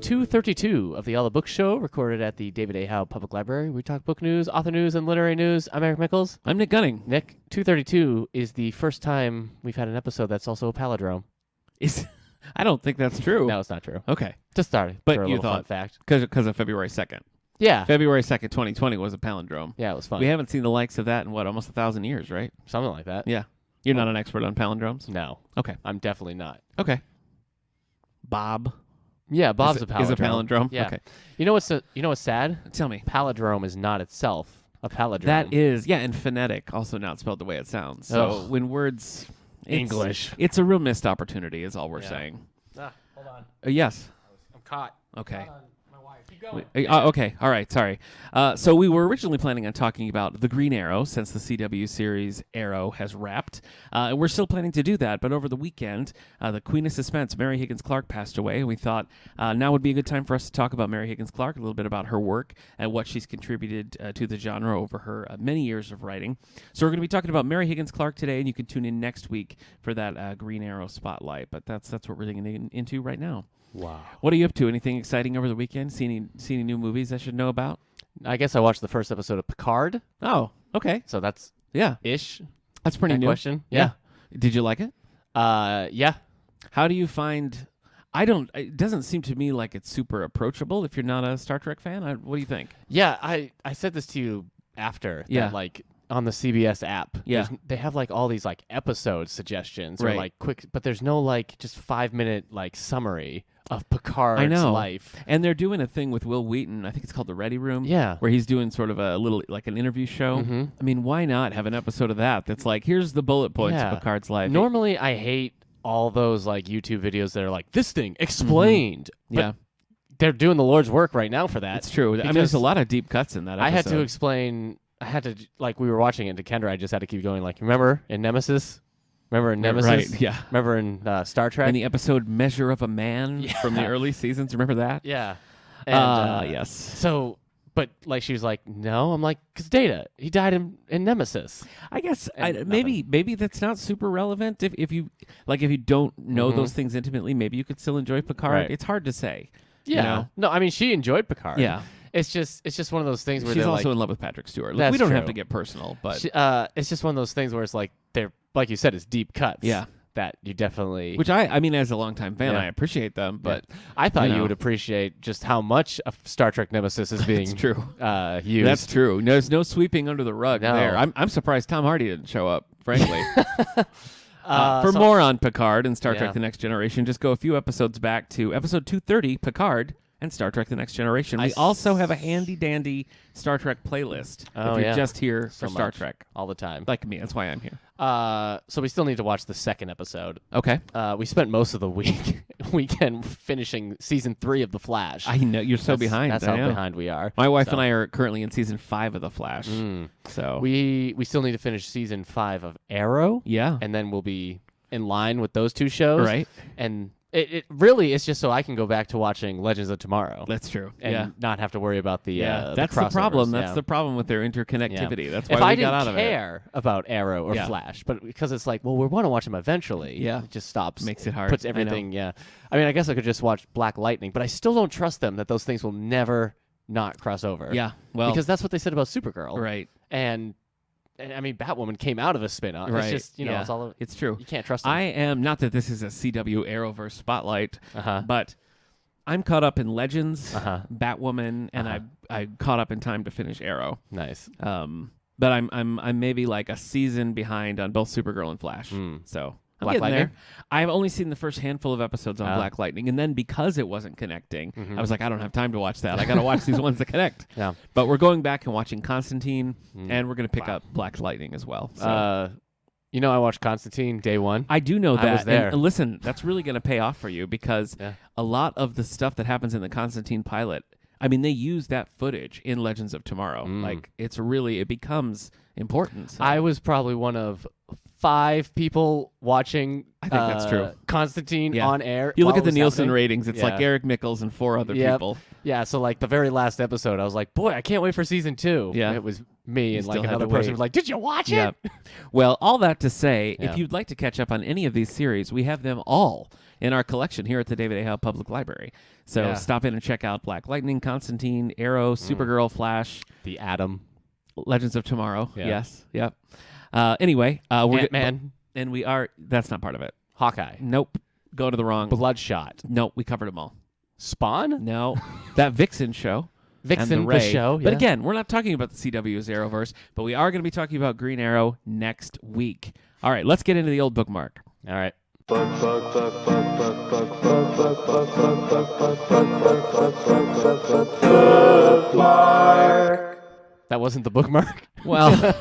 232 of the All the Books Show, recorded at the David A. Howe Public Library. We talk book news, author news, and literary news. I'm Eric Mickles. I'm Nick Gunning. Nick, 232 is the first time we've had an episode that's also a palindrome. I don't think that's true. No, it's not true. Okay. Just started. But for a you little thought, fun fact. Because of February 2nd. Yeah. February 2nd, 2020 was a palindrome. Yeah, it was fun. We haven't seen the likes of that in, almost 1,000 years, right? Something like that. Yeah. You're not an expert on palindromes? No. Okay. I'm definitely not. Okay. Bob? Yeah, Bob's a palindrome. Is a palindrome? Yeah. Okay. You know what's sad? Tell me. Palindrome is not itself a palindrome. That is, yeah, and phonetic, also not spelled the way it sounds. So when words... English. It's a real missed opportunity is all we're saying. Hold on. Yes. I'm caught. Okay. Caught on my wife. Keep going. Okay. All right. Sorry. So we were originally planning on talking about the Green Arrow since the CW series Arrow has wrapped. And we're still planning to do that. But over the weekend, the Queen of Suspense, Mary Higgins Clark, passed away. And we thought now would be a good time for us to talk about Mary Higgins Clark, a little bit about her work and what she's contributed to the genre over her many years of writing. So we're going to be talking about Mary Higgins Clark today, and you can tune in next week for that Green Arrow spotlight. But that's what we're really getting into right now. Wow. What are you up to? Anything exciting over the weekend? See any new movies I should know about? I guess I watched the first episode of Picard. Oh, okay. So that's Yeah. ish. That's pretty new. Question. Yeah. Did you like it? Yeah. How do you find... It doesn't seem to me like it's super approachable if you're not a Star Trek fan. What do you think? Yeah, I said this to you after. Yeah. That, like, on the CBS app. Yeah. They have, like, all these, like, episode suggestions. Right. Or, like, quick... But there's no, like, just 5-minute, like, summary of Picard's life. And they're doing a thing with Will Wheaton. I think it's called The Ready Room. Yeah. Where he's doing sort of a little, like an interview show. Mm-hmm. I mean, why not have an episode of that's like, here's the bullet points of Picard's life. Normally, I hate all those, like, YouTube videos that are like, this thing explained. Mm-hmm. Yeah. But they're doing the Lord's work right now for that. It's true. I mean, there's a lot of deep cuts in that episode. I had to explain... like, we were watching it, and to Kendra, I just had to keep going, like, remember in Nemesis? Remember in Nemesis? Right, yeah. Remember in Star Trek? And the episode Measure of a Man from the early seasons. Remember that? Yeah. And, yes. So, but, like, she was like, no. I'm like, because Data, he died in Nemesis. I guess And maybe that's not super relevant. If you don't know Mm-hmm. those things intimately, maybe you could still enjoy Picard. Right. It's hard to say. Yeah. You know? No, I mean, she enjoyed Picard. Yeah. It's just one of those things where She's they're also like, in love with Patrick Stewart. That's We don't have true. to get personal, but it's just one of those things where it's like, they're, like you said, it's deep cuts. Yeah. That you definitely... which I mean, as a longtime fan, Yeah. I appreciate them. But I thought you you know. would appreciate just how much of Star Trek Nemesis is being That's true. Used. That's true. There's no sweeping under the rug No. there. I'm surprised Tom Hardy didn't show up, frankly. So- more on Picard and Star Yeah. Trek The Next Generation, just go a few episodes back to episode 230, Picard and Star Trek The Next Generation. We also have a handy-dandy Star Trek playlist Oh, if you're yeah. just here So for Star much. Trek. all the time. Like me, that's why I'm here. So we still need to watch the second episode. Okay. We spent most of the weekend finishing season 3 of The Flash. I know, you're so behind. That's I how know. behind we are. My wife So- and I are currently in season 5 of The Flash. So We still need to finish season 5 of Arrow. yeah. And then we'll be in line with those two shows. Right. And it really is just so I can go back to watching Legends of Tomorrow. That's true. And not have to worry about the that's the crossovers. problem. Yeah. That's the problem with their interconnectivity. That's why if we I got didn't out of it. care about Arrow or Yeah. Flash, but because it's like, well, we want to watch them eventually. Yeah. It just stops. Makes it hard. Puts I know. everything. Yeah. I mean, I guess I could just watch Black Lightning, but I still don't trust them that those things will never not cross over. Yeah. Well, because that's what they said about Supergirl. right. And I mean, Batwoman came out of a spin-off. Right. It's just Yeah. it's all. It's true. You can't trust them. I am, not that this is a CW Arrowverse spotlight, Uh-huh. but I'm caught up in Legends, Uh-huh. Batwoman, and I caught up in time to finish Arrow. Nice. But I'm maybe like a season behind on both Supergirl and Flash. So I'm Black getting Lightning? there. I've only seen the first handful of episodes on Ah. Black Lightning, and then because it wasn't connecting, Mhm. I was like, I don't have time to watch that. I got to watch these ones that connect. Yeah. But we're going back and watching Constantine, and we're going to pick up Black Lightning as well. So. You know, I watched Constantine day one. I do know that. I was there. And listen, that's really going to pay off for you because Yeah. a lot of the stuff that happens in the Constantine pilot, I mean, they use that footage in Legends of Tomorrow. Like, it becomes important. So. I was probably one of 5 people watching. I think that's true. Constantine Yeah. on air. You look while at the it was Nielsen happening. ratings, it's like Yeah. Eric Mickles and 4 other Yep. people. Yeah, so like the very last episode, I was like, boy, I can't wait for season 2. Yeah. It was me and still like had another to person wait. was like, "Did you watch Yeah. it?" Well, all that to say, Yeah. if you'd like to catch up on any of these series, we have them all in our collection here at the David A. Howe Public Library. So Yeah. stop in and check out Black Lightning, Constantine, Arrow, Supergirl, Flash, The Atom, Legends of Tomorrow. Yeah. Yes. Yep. Anyway, we're Ant-Man, and we are. That's not part of it. Hawkeye, Nope. Go to the wrong. Bloodshot, Nope. We covered them all. Spawn, No. That Vixen show. Vixen, and the Ray. show. But yeah. again, we're not talking about the CW's Arrowverse, but we are going to be talking about Green Arrow next week. All right, let's get into the old bookmark. All right. That wasn't the bookmark. Well,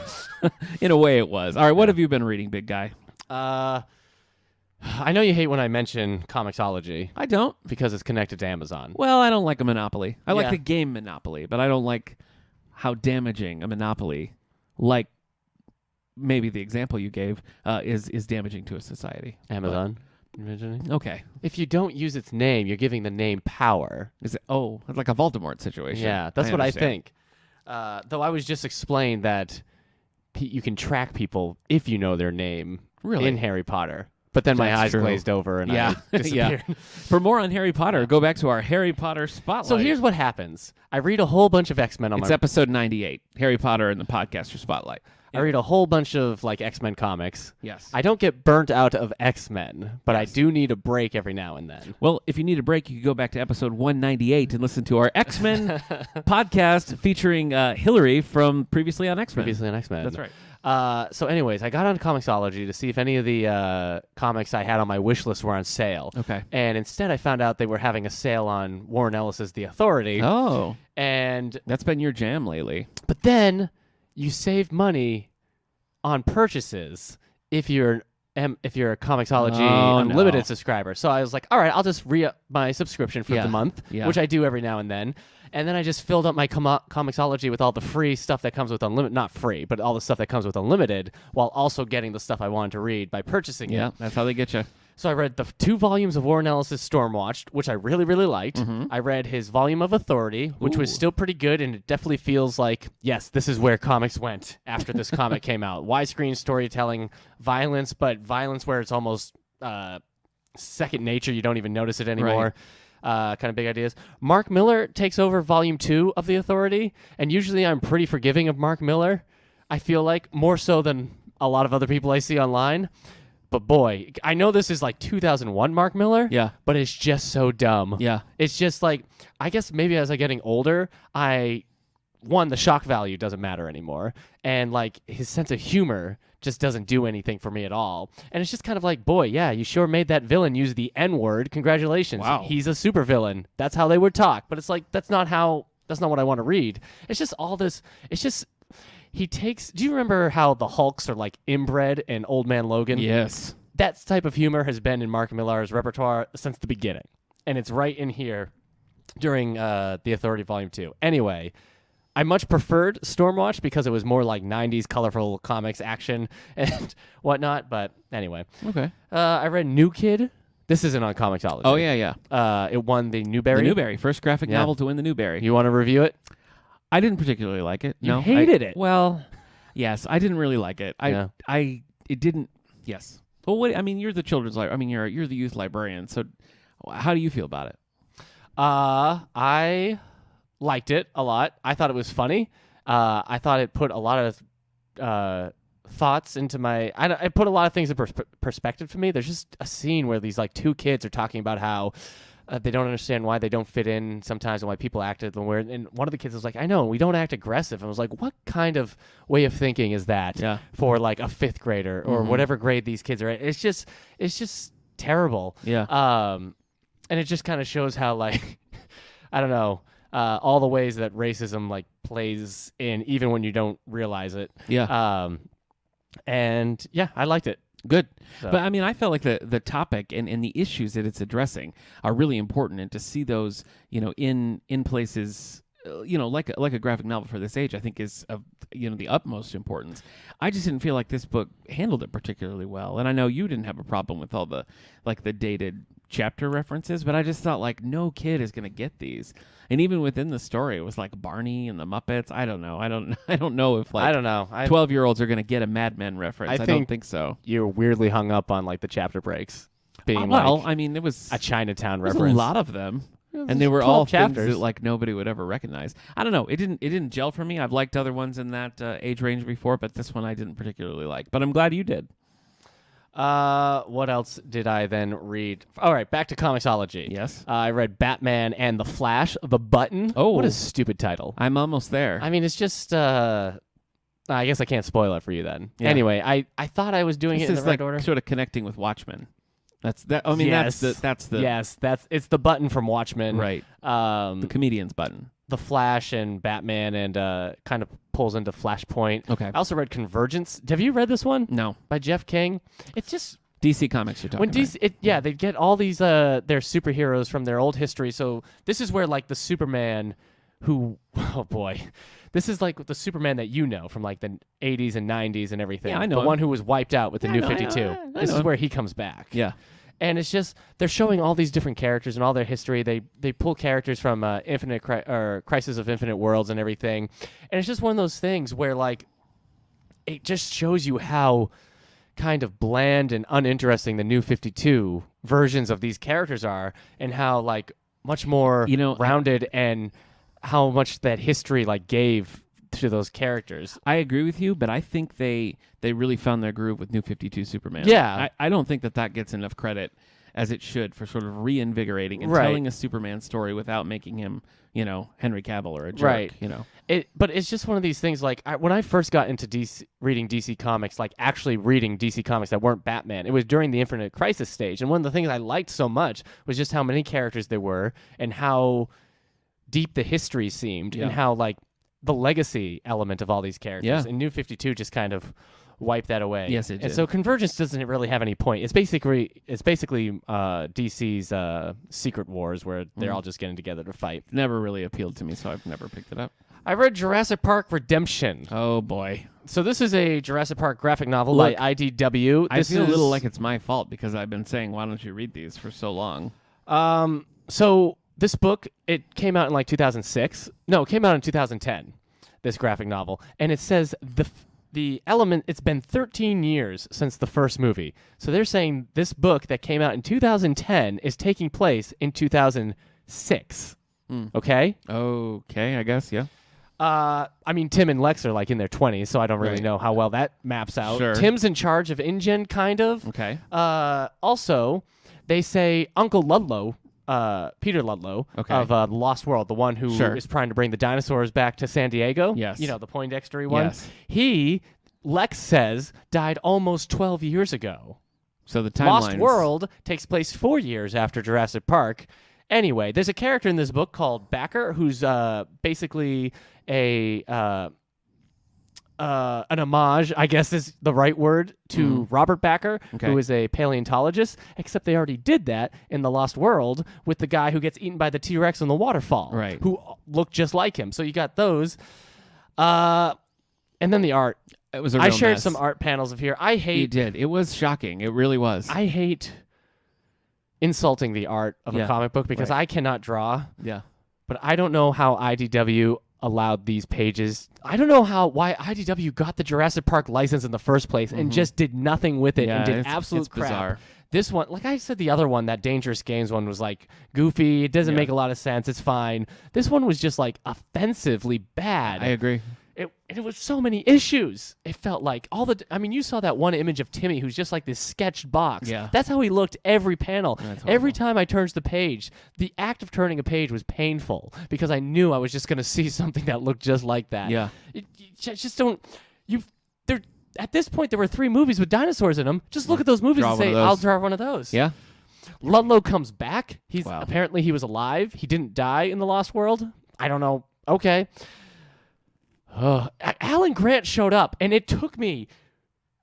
in a way it was. All right, what have you been reading, big guy? I know you hate when I mention Comixology I don't. because it's connected to Amazon. Well, I don't like a Monopoly. I like Yeah. the game Monopoly, but I don't like how damaging a Monopoly, like maybe the example you gave, is damaging to a society. Amazon. Imagining. But, okay. If you don't use its name, you're giving the name power. Is it? Oh, it's like a Voldemort situation. Yeah, that's what I understand. think. Though I was just explained that you can track people if you know their name Really? in Harry Potter. But then my That's eyes true. glazed over and Yeah. I disappeared. For more on Harry Potter, go back to our Harry Potter Spotlight. So here's what happens. I read a whole bunch of X-Men on it's my... episode 98, Harry Potter and the Podcaster Spotlight. I read a whole bunch of like X-Men comics. Yes. I don't get burnt out of X-Men, but I do need a break every now and then. Well, if you need a break, you can go back to episode 198 and listen to our X-Men podcast featuring Hillary from Previously on X-Men. Previously on X-Men. That's right. So anyways, I got on Comixology to see if any of the comics I had on my wish list were on sale. Okay. And instead I found out they were having a sale on Warren Ellis's The Authority. Oh, And that's been your jam lately. but then you save money on purchases if you're a Comixology Oh, Unlimited no. subscriber. So I was like, all right, I'll just re-up my subscription for Yeah. the month, Yeah. which I do every now and then. And then I just filled up my Comixology with all the free stuff that comes with Unlimited. Not free, but all the stuff that comes with Unlimited, while also getting the stuff I wanted to read by purchasing Yeah, it. that's how they get you. So I read the 2 volumes of Warren Ellis's Stormwatch, which I really, really liked. I read his volume of Authority, which was Ooh. still pretty good, and it definitely feels like, yes, this is where comics went after this comic came out. Widescreen storytelling, violence, but violence where it's almost second nature. You don't even notice it anymore. Kind of big ideas. Mark Miller takes over volume 2 of The Authority, and usually I'm pretty forgiving of Mark Miller. I feel like more so than a lot of other people I see online. But boy, I know this is like 2001 Mark Miller, Yeah. but it's just so dumb. Yeah. It's just like, I guess maybe as I'm getting older, the shock value doesn't matter anymore. And like his sense of humor just doesn't do anything for me at all. And it's just kind of like, boy, yeah, you sure made that villain use the N-word. Congratulations. Wow. He's a supervillain. That's how they would talk. But it's like, that's not what I want to read. It's just all this, do you remember how the Hulks are like inbred in Old Man Logan? Yes. That type of humor has been in Mark Millar's repertoire since the beginning. And it's right in here during The Authority Volume 2. Anyway, I much preferred Stormwatch because it was more like 90s colorful comics action and whatnot. But anyway, Okay. I read New Kid. This isn't on Comixology. Oh, yeah. It won the Newbery. The Newbery. First graphic Yeah. novel to win the Newbery. You want to review it? I didn't particularly like it. You No, hated it. Well, yes, I didn't really like it. Yeah. It didn't. Yes. Well, what? I mean, you're the children's librarian. I mean, you're the youth librarian. So, how do you feel about it? I liked it a lot. I thought it was funny. I thought it put a lot of thoughts into I put a lot of things in perspective for me. There's just a scene where these like 2 kids are talking about how they don't understand why they don't fit in sometimes and why people act as weird. And one of the kids was like, I know, we don't act aggressive. And I was like, what kind of way of thinking is that Yeah. for like a 5th grader or whatever grade these kids are at? It's just terrible. Yeah. And it just kind of shows how like, I don't know, all the ways that racism like plays in even when you don't realize it. Yeah. And yeah, I liked it. Good. So- But I mean, I felt like the topic and the issues that it's addressing are really important, and to see those, in places, like a graphic novel for this age, I think is of, the utmost importance. I just didn't feel like this book handled it particularly well, and I know you didn't have a problem with all the dated chapter references, but I just thought like no kid is gonna get these. And even within the story, it was like Barney and the Muppets. I don't know. I don't know if like I don't know. 12-year-olds are gonna get a Mad Men reference. I don't think so. You're weirdly hung up on like the chapter breaks being well, like I mean, it was a Chinatown there's reference. a lot of them. It And they were 12 all chapters things that like nobody would ever recognize. I don't know. It didn't gel for me. I've liked other ones in that age range before, but this one I didn't particularly like. But I'm glad you did. What else did I then read? All right, back to Comixology. Yes. I read Batman and the Flash, The Button. Oh. What a stupid title. I'm almost there. I mean, it's just, I guess I can't spoil it for you then. Yeah. Anyway, I thought I was doing This it in is the right like order. sort of connecting with Watchmen. That's that. I mean, Yes. that's the Yes, it's the button from Watchmen. right. The comedian's button. The Flash and Batman and kind of pulls into Flashpoint. Okay. I also read Convergence. Have you read this one? No. By Jeff King? It's just... DC Comics you're talking When about. DC, they get all these their superheroes from their old history. So this is where like the Superman, who oh boy, this is like the Superman that you know from like the 80s and 90s and everything. Yeah, I know the him. one who was wiped out with the Yeah, New I know, 52. I This know is him. where he comes back. Yeah. And it's just they're showing all these different characters and all their history. They pull characters from Crisis of Infinite Worlds and everything. And it's just one of those things where like it just shows you how kind of bland and uninteresting the New 52 versions of these characters are, and how like much more rounded and how much that history like gave to those characters. I agree with you, but I think they really found their groove with New 52 Superman. Yeah. I don't think that gets enough credit as it should for sort of reinvigorating and Right. telling a Superman story without making him, Henry Cavill or a jerk. Right. But it's just one of these things. Like when I first got into reading DC Comics, like actually reading DC Comics that weren't Batman, it was during the Infinite Crisis stage. And one of the things I liked so much was just how many characters there were and how deep the history seemed, and how like the legacy element of all these characters. Yeah. And New 52 just kind of wiped that away. Yes, it did. And so Convergence doesn't really have any point. It's basically DC's Secret Wars, where they're all just getting together to fight. Never really appealed to me, so I've never picked it up. I read Jurassic Park Redemption. Oh, boy. So this is a Jurassic Park graphic novel Look, by IDW. I feel a little like it's my fault because I've been saying, why don't you read these for so long? So this book, it came out in like 2006. No, it came out in 2010, this graphic novel. And it says the element, it's been 13 years since the first movie. So they're saying this book that came out in 2010 is taking place in 2006. Okay? Okay, I guess, yeah. I mean, Tim and Lex are like in their 20s, so I don't really Right. know how well that maps out. Sure. Tim's in charge of InGen, kind of. Okay. Also, they say Uncle Ludlow, Peter Ludlow Okay. of The Lost World, the one who is Sure. trying to bring the dinosaurs back to San Diego. Yes. You know, the Poindextery one. Yes. Lex says, died almost 12 years ago. So the timelines... Lost World takes place 4 years after Jurassic Park. Anyway, there's a character in this book called Backer who's basically an homage, I guess is the right word, to Robert Backer, Okay. who is a paleontologist, except they already did that in The Lost World with the guy who gets eaten by the T-Rex on the waterfall, Right. who looked just like him. So you got those. And then the art. It was a I real shared mess. some art panels of here. You did. It was shocking. It really was. I hate insulting the art of Yeah. a comic book because Right. I cannot draw. Yeah. But I don't know how IDW allowed these pages. I don't know why IDW got the Jurassic Park license in the first place and just did nothing with it Yeah, and did it's absolute crap. bizarre. This one, like I said, the other one, that Dangerous Games one, was like goofy. It doesn't Yeah. make a lot of sense. It's fine. This one was just like offensively bad. I agree. It was so many issues. It felt like you saw that one image of Timmy who's just like this sketched box. Yeah. That's how he looked every panel. That's Every horrible. time I turned the page, the act of turning a page was painful because I knew I was just going to see something that looked just like that. Yeah. You just don't. At this point, there were 3 movies with dinosaurs in them. Just look at those movies Draw and one say, of those. I'll draw one of those. Yeah. Ludlow comes back. Wow. Apparently he was alive. He didn't die in the Lost World. I don't know. Okay. Alan Grant showed up, and it took me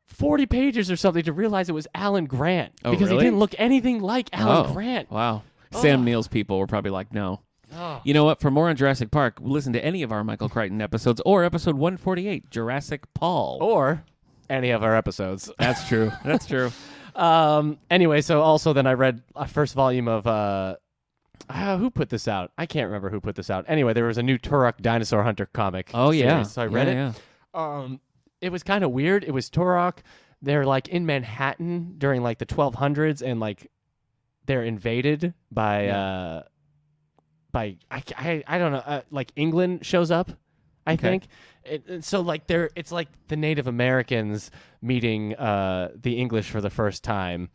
40 pages or something to realize it was Alan Grant Oh, because really? he didn't look anything like Alan Grant. Wow. Sam Neill's people were probably like, no. Oh. You know what? For more on Jurassic Park, listen to any of our Michael Crichton episodes or episode 148, Jurassic Paul. Or any of our episodes. That's true. That's true. Anyway, so also then I read a first volume of who put this out? I can't remember who put this out. Anyway, there was a new Turok Dinosaur Hunter comic. Oh yeah, series, so I read it. Yeah. It was kind of weird. It was Turok. They're like in Manhattan during like the 1200s, and like they're invaded by I don't know, like England shows up. I think. So like it's like the Native Americans meeting the English for the first time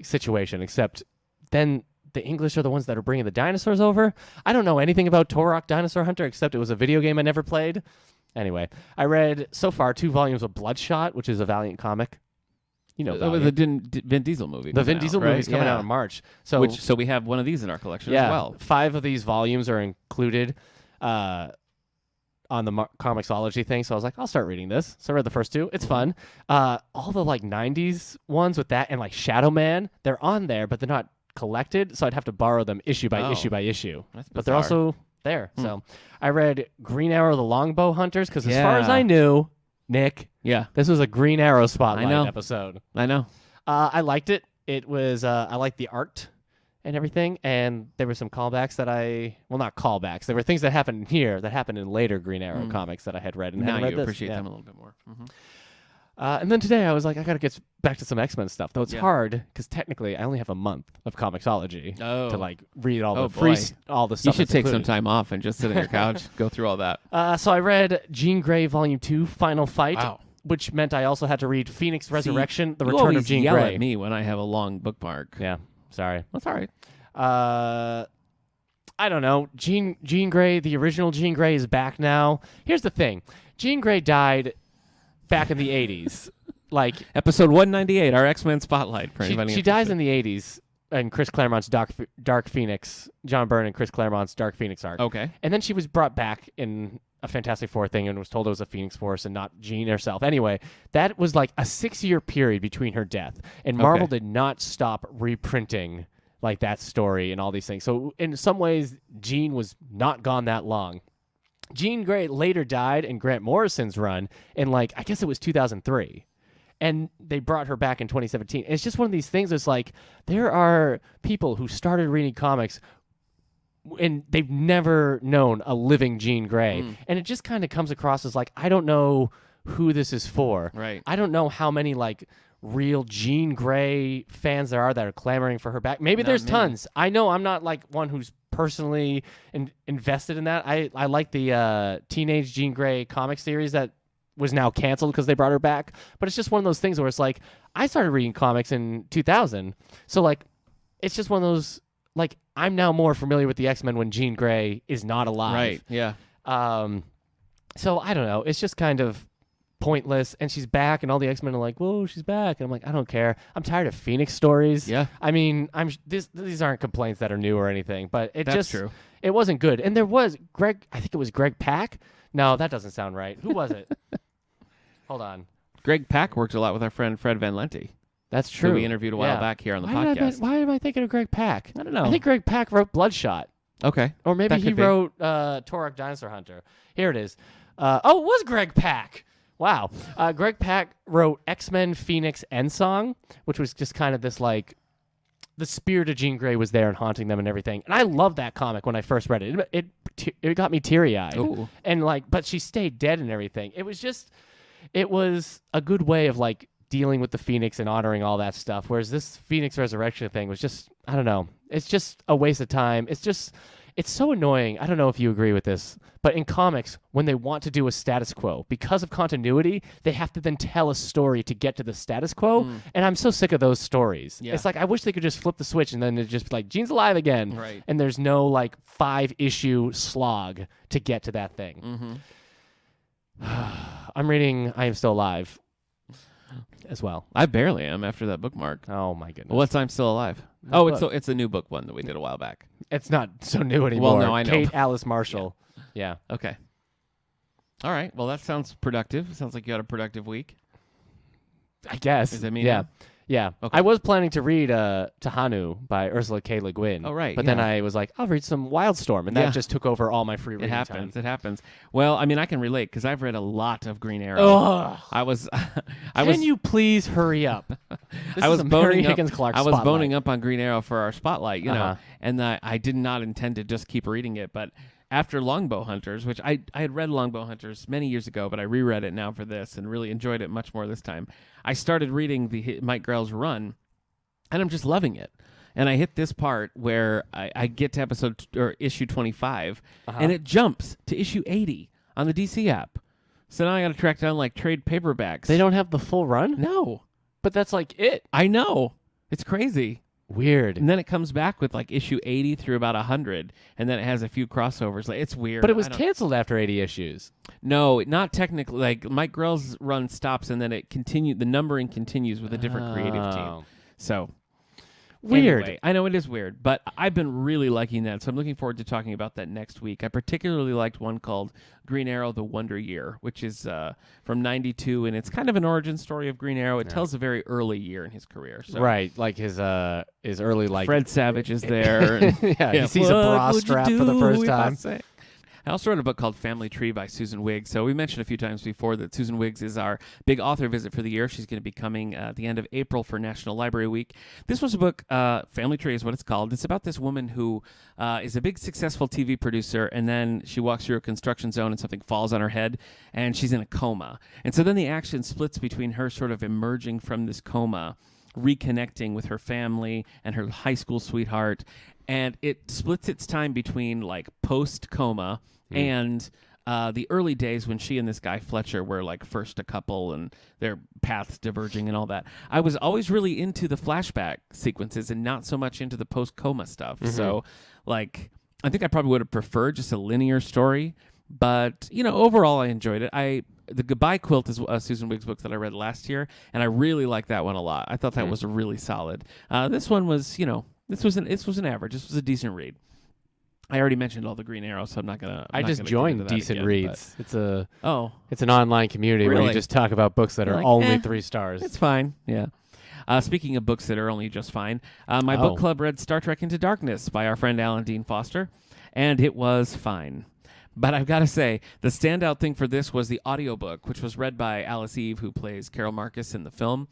situation, except then the English are the ones that are bringing the dinosaurs over. I don't know anything about Turok Dinosaur Hunter except it was a video game I never played. Anyway, I read so far 2 volumes of Bloodshot, which is a Valiant comic. You know, the Vin Diesel movie. The Vin Diesel movie is coming out in March. So we have one of these in our collection as well. 5 of these volumes are included on the Comixology thing. So I was like, I'll start reading this. So I read the first 2. It's fun. All the like 90s ones with that and like Shadow Man, they're on there, but they're not collected. So I'd have to borrow them issue by issue by issue. But they're also there. So I read Green Arrow, the Longbow Hunters, because as far as I knew, Nick, this was a Green Arrow spotlight episode. I know. I liked it. It was I liked the art and everything, and there were some callbacks that not callbacks. There were things that happened here that happened in later Green Arrow comics that I had read. And now read you appreciate them a little bit more. And then today I was like, I got to get back to some X-Men stuff, though it's hard because technically I only have a month of Comixology to like read all all the stuff. You should take some time off and just sit on your couch, go through all that. So I read Jean Grey Volume 2, Final Fight, which meant I also had to read Phoenix Resurrection, The Return of Jean Grey. You always yell at me when I have a long bookmark. Yeah, sorry. That's all right. I don't know. Jean Grey, the original Jean Grey is back now. Here's the thing. Jean Grey died back in the 80s. Like episode 198, our X-Men Spotlight. For she dies in the 80s in Chris Claremont's Dark Phoenix, John Byrne and Chris Claremont's Dark Phoenix arc. Okay. And then she was brought back in a Fantastic Four thing and was told it was a Phoenix Force and not Jean herself. Anyway, that was like a 6-year period between her death. And Marvel did not stop reprinting like that story and all these things. So in some ways, Jean was not gone that long. Jean Grey later died in Grant Morrison's run in I guess it was 2003. And they brought her back in 2017. It's just one of these things that's like, there are people who started reading comics and they've never known a living Jean Grey. And it just kind of comes across as like, I don't know who this is for. Right. I don't know how many real Jean Grey fans there are that are clamoring for her back. Maybe there's tons. I know I'm not one who's personally invested in that. I like the Teenage Jean Grey comic series that was now canceled because they brought her back. But it's just one of those things where it's like, I started reading comics in 2000. So it's just one of those, I'm now more familiar with the X-Men when Jean Grey is not alive. Right, yeah. So I don't know. It's just kind of pointless, and she's back, and all the X-Men are like, whoa, she's back. And I'm like, I don't care. I'm tired of Phoenix stories. Yeah. I mean, these aren't complaints that are new or anything, but That's true. It wasn't good. And there was I think it was Greg Pak. No, that doesn't sound right. Who was it? Hold on. Greg Pak worked a lot with our friend Fred Van Lente. That's true. Who we interviewed a while back here on the podcast. Why am I thinking of Greg Pak? I don't know. I think Greg Pak wrote Bloodshot. Okay. Or maybe he wrote Turok Dinosaur Hunter. Here it is. It was Greg Pak. Wow. Greg Pak wrote X-Men Phoenix End Song, which was just kind of this the spirit of Jean Grey was there and haunting them and everything. And I loved that comic when I first read it. It got me teary-eyed. Ooh. And but she stayed dead and everything. It was a good way of dealing with the Phoenix and honoring all that stuff. Whereas this Phoenix Resurrection thing was just, I don't know. It's just a waste of time. It's so annoying. I don't know if you agree with this, but in comics, when they want to do a status quo, because of continuity, they have to then tell a story to get to the status quo. And I'm so sick of those stories. Yeah. It's I wish they could just flip the switch and then it's just Jean's alive again. Right. And there's no 5-issue slog to get to that thing. I'm reading I Am Still Alive as well. I barely am after that bookmark. Oh my goodness. What's I'm Still Alive? It's a new book one that we did a while back. It's not so new anymore. Well, no, I know. Kate Alice Marshall. Yeah. Okay. All right. Well, that sounds productive. Sounds like you had a productive week. I guess. Does that mean? Yeah. Yeah. Okay. I was planning to read Tahanu by Ursula K. Le Guin. Oh, right, But then yeah. I was like, I'll read some Wildstorm, and Yeah. that just took over all my free It reading happens. time. It happens. Well, I mean, I can relate because I've read a lot of Green Arrow. Ugh. I was, Can you please hurry up? This I was is a Mary boning up. Higgins Clark I was spotlight. boning up on Green Arrow for our spotlight, you know, Uh-huh. and I did not intend to just keep reading it, but after Longbow Hunters, which I had read Longbow Hunters many years ago, but I reread it now for this and really enjoyed it much more this time. I started reading the Mike Grell's run, and I'm just loving it. And I hit this part where I get to issue 25, and it jumps to issue 80 on the DC app. So now I got to track down like trade paperbacks. They don't have the full run? No, But that's like it. I know. It's crazy. Weird. And then it comes back with like issue 80 through about 100, and then it has a few crossovers. Like it's weird. But it was I don't- canceled after 80 issues. No, not technically. Like Mike Grell's run stops, and then it continued. The numbering continues with a different creative team. Oh. So Weird. anyway, I know it is weird, but I've been really liking that. So I'm looking forward to talking about that next week. I particularly liked one called Green Arrow: The Wonder Year, which is from '92, and it's kind of an origin story of Green Arrow. It tells a very early year in his career. So Right, like his early like Fred Savage is there. And yeah, he sees a bra strap for the first time. I also read a book called Family Tree by Susan Wiggs. So we mentioned a few times before that Susan Wiggs is our big author visit for the year. She's going to be coming at the end of April for National Library Week. This was a book, Family Tree is what it's called. It's about this woman who is a big successful TV producer, and then she walks through a construction zone and something falls on her head, and she's in a coma. And so then the action splits between her sort of emerging from this coma, reconnecting with her family and her high school sweetheart, and it splits its time between like post-coma and the early days when she and this guy Fletcher were like first a couple and their paths diverging and all that. I was always really into the flashback sequences and not so much into the post-coma stuff. So like I think I probably would have preferred just a linear story, but you know, overall I enjoyed it. The Goodbye Quilt is a Susan Wiggs book that I read last year, and I really liked that one a lot. I thought that was really solid. This one was, you know, this was an average. This was a decent read. I already mentioned all the Green Arrows, so I'm not gonna. I just joined Decent Reads. It's an online community where Really? you just talk about books that You're are like, only eh, 3 stars. It's fine. Yeah. Speaking of books that are only just fine, my book club read Star Trek Into Darkness by our friend Alan Dean Foster, and it was fine. But I've got to say, the standout thing for this was the audiobook, which was read by Alice Eve, who plays Carol Marcus in the film.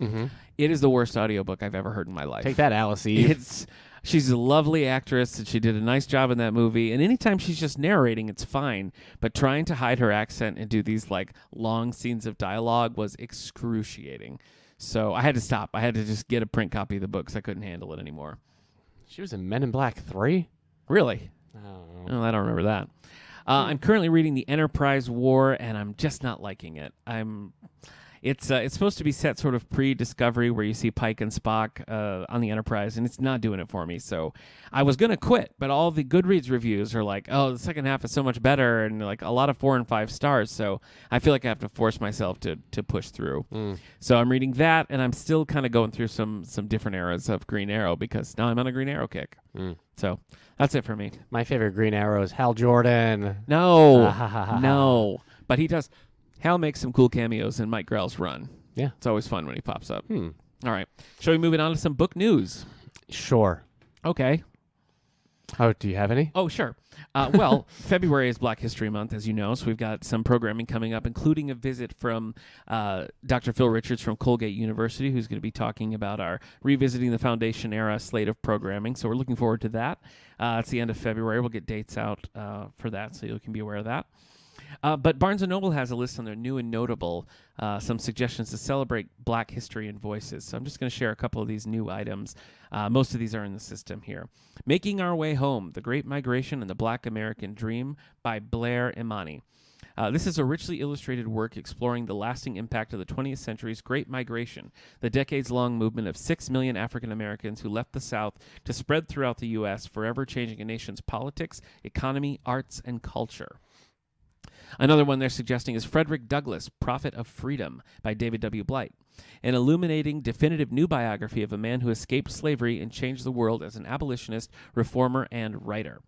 It is the worst audiobook I've ever heard in my life. Take that, Alice Eve. She's a lovely actress, and she did a nice job in that movie. And anytime she's just narrating, it's fine. But trying to hide her accent and do these like long scenes of dialogue was excruciating. So I had to stop. I had to just get a print copy of the book because I couldn't handle it anymore. She was in Men in Black 3? Really? Oh. Oh, I don't remember that. I'm currently reading The Enterprise War, and I'm just not liking it. It's supposed to be set sort of pre-Discovery, where you see Pike and Spock on the Enterprise, and it's not doing it for me. So I was gonna quit, but all the Goodreads reviews are like, "Oh, the second half is so much better," and like a lot of 4 and 5 stars. So I feel like I have to force myself to push through. So I'm reading that, and I'm still kind of going through some different eras of Green Arrow because now I'm on a Green Arrow kick. So that's it for me. My favorite Green Arrow is Hal Jordan. No, no, but he does. Hal makes some cool cameos in Mike Grell's run. Yeah. It's always fun when he pops up. All right. Shall we move it on to some book news? Sure. Okay. Oh, do you have any? Oh, sure. Well, February is Black History Month, as you know, so we've got some programming coming up, including a visit from Dr. Phil Richards from Colgate University, who's going to be talking about our Revisiting the Foundation era slate of programming. So we're looking forward to that. It's the end of February. We'll get dates out for that, so you can be aware of that. But Barnes & Noble has a list on their new and notable, some suggestions to celebrate Black history and voices. So I'm just going to share a couple of these new items. Most of these are in the system here. Making Our Way Home, The Great Migration and the Black American Dream by Blair Imani. This is a richly illustrated work exploring the lasting impact of the 20th century's Great Migration, the decades-long movement of 6 million African Americans who left the South to spread throughout the U.S., forever changing a nation's politics, economy, arts, and culture. Another one they're suggesting is Frederick Douglass, Prophet of Freedom by David W. Blight, an illuminating, definitive new biography of a man who escaped slavery and changed the world as an abolitionist, reformer, and writer.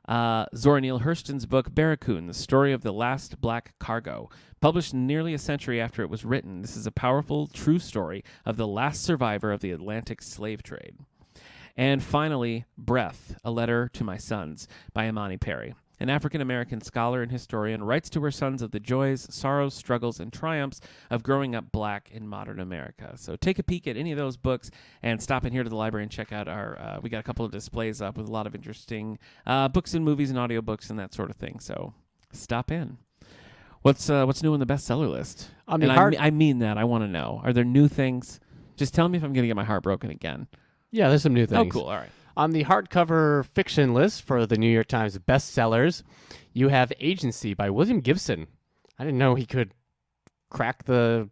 Zora Neale Hurston's book Barracoon, The Story of the Last Black Cargo. Published nearly a century after it was written, this is a powerful, true story of the last survivor of the Atlantic slave trade. And finally, Breath, A Letter to My Sons by Imani Perry. An African-American scholar and historian writes to her sons of the joys, sorrows, struggles, and triumphs of growing up black in modern America. So take a peek at any of those books and stop in here to the library and check out our, we got a couple of displays up with a lot of interesting books and movies and audiobooks and that sort of thing. So stop in. What's new on the bestseller list? I mean that. I want to know. Are there new things? Just tell me if I'm going to get my heart broken again. Yeah, there's some new things. Oh, cool. All right. On the hardcover fiction list for the New York Times bestsellers, you have Agency by William Gibson. I didn't know he could crack the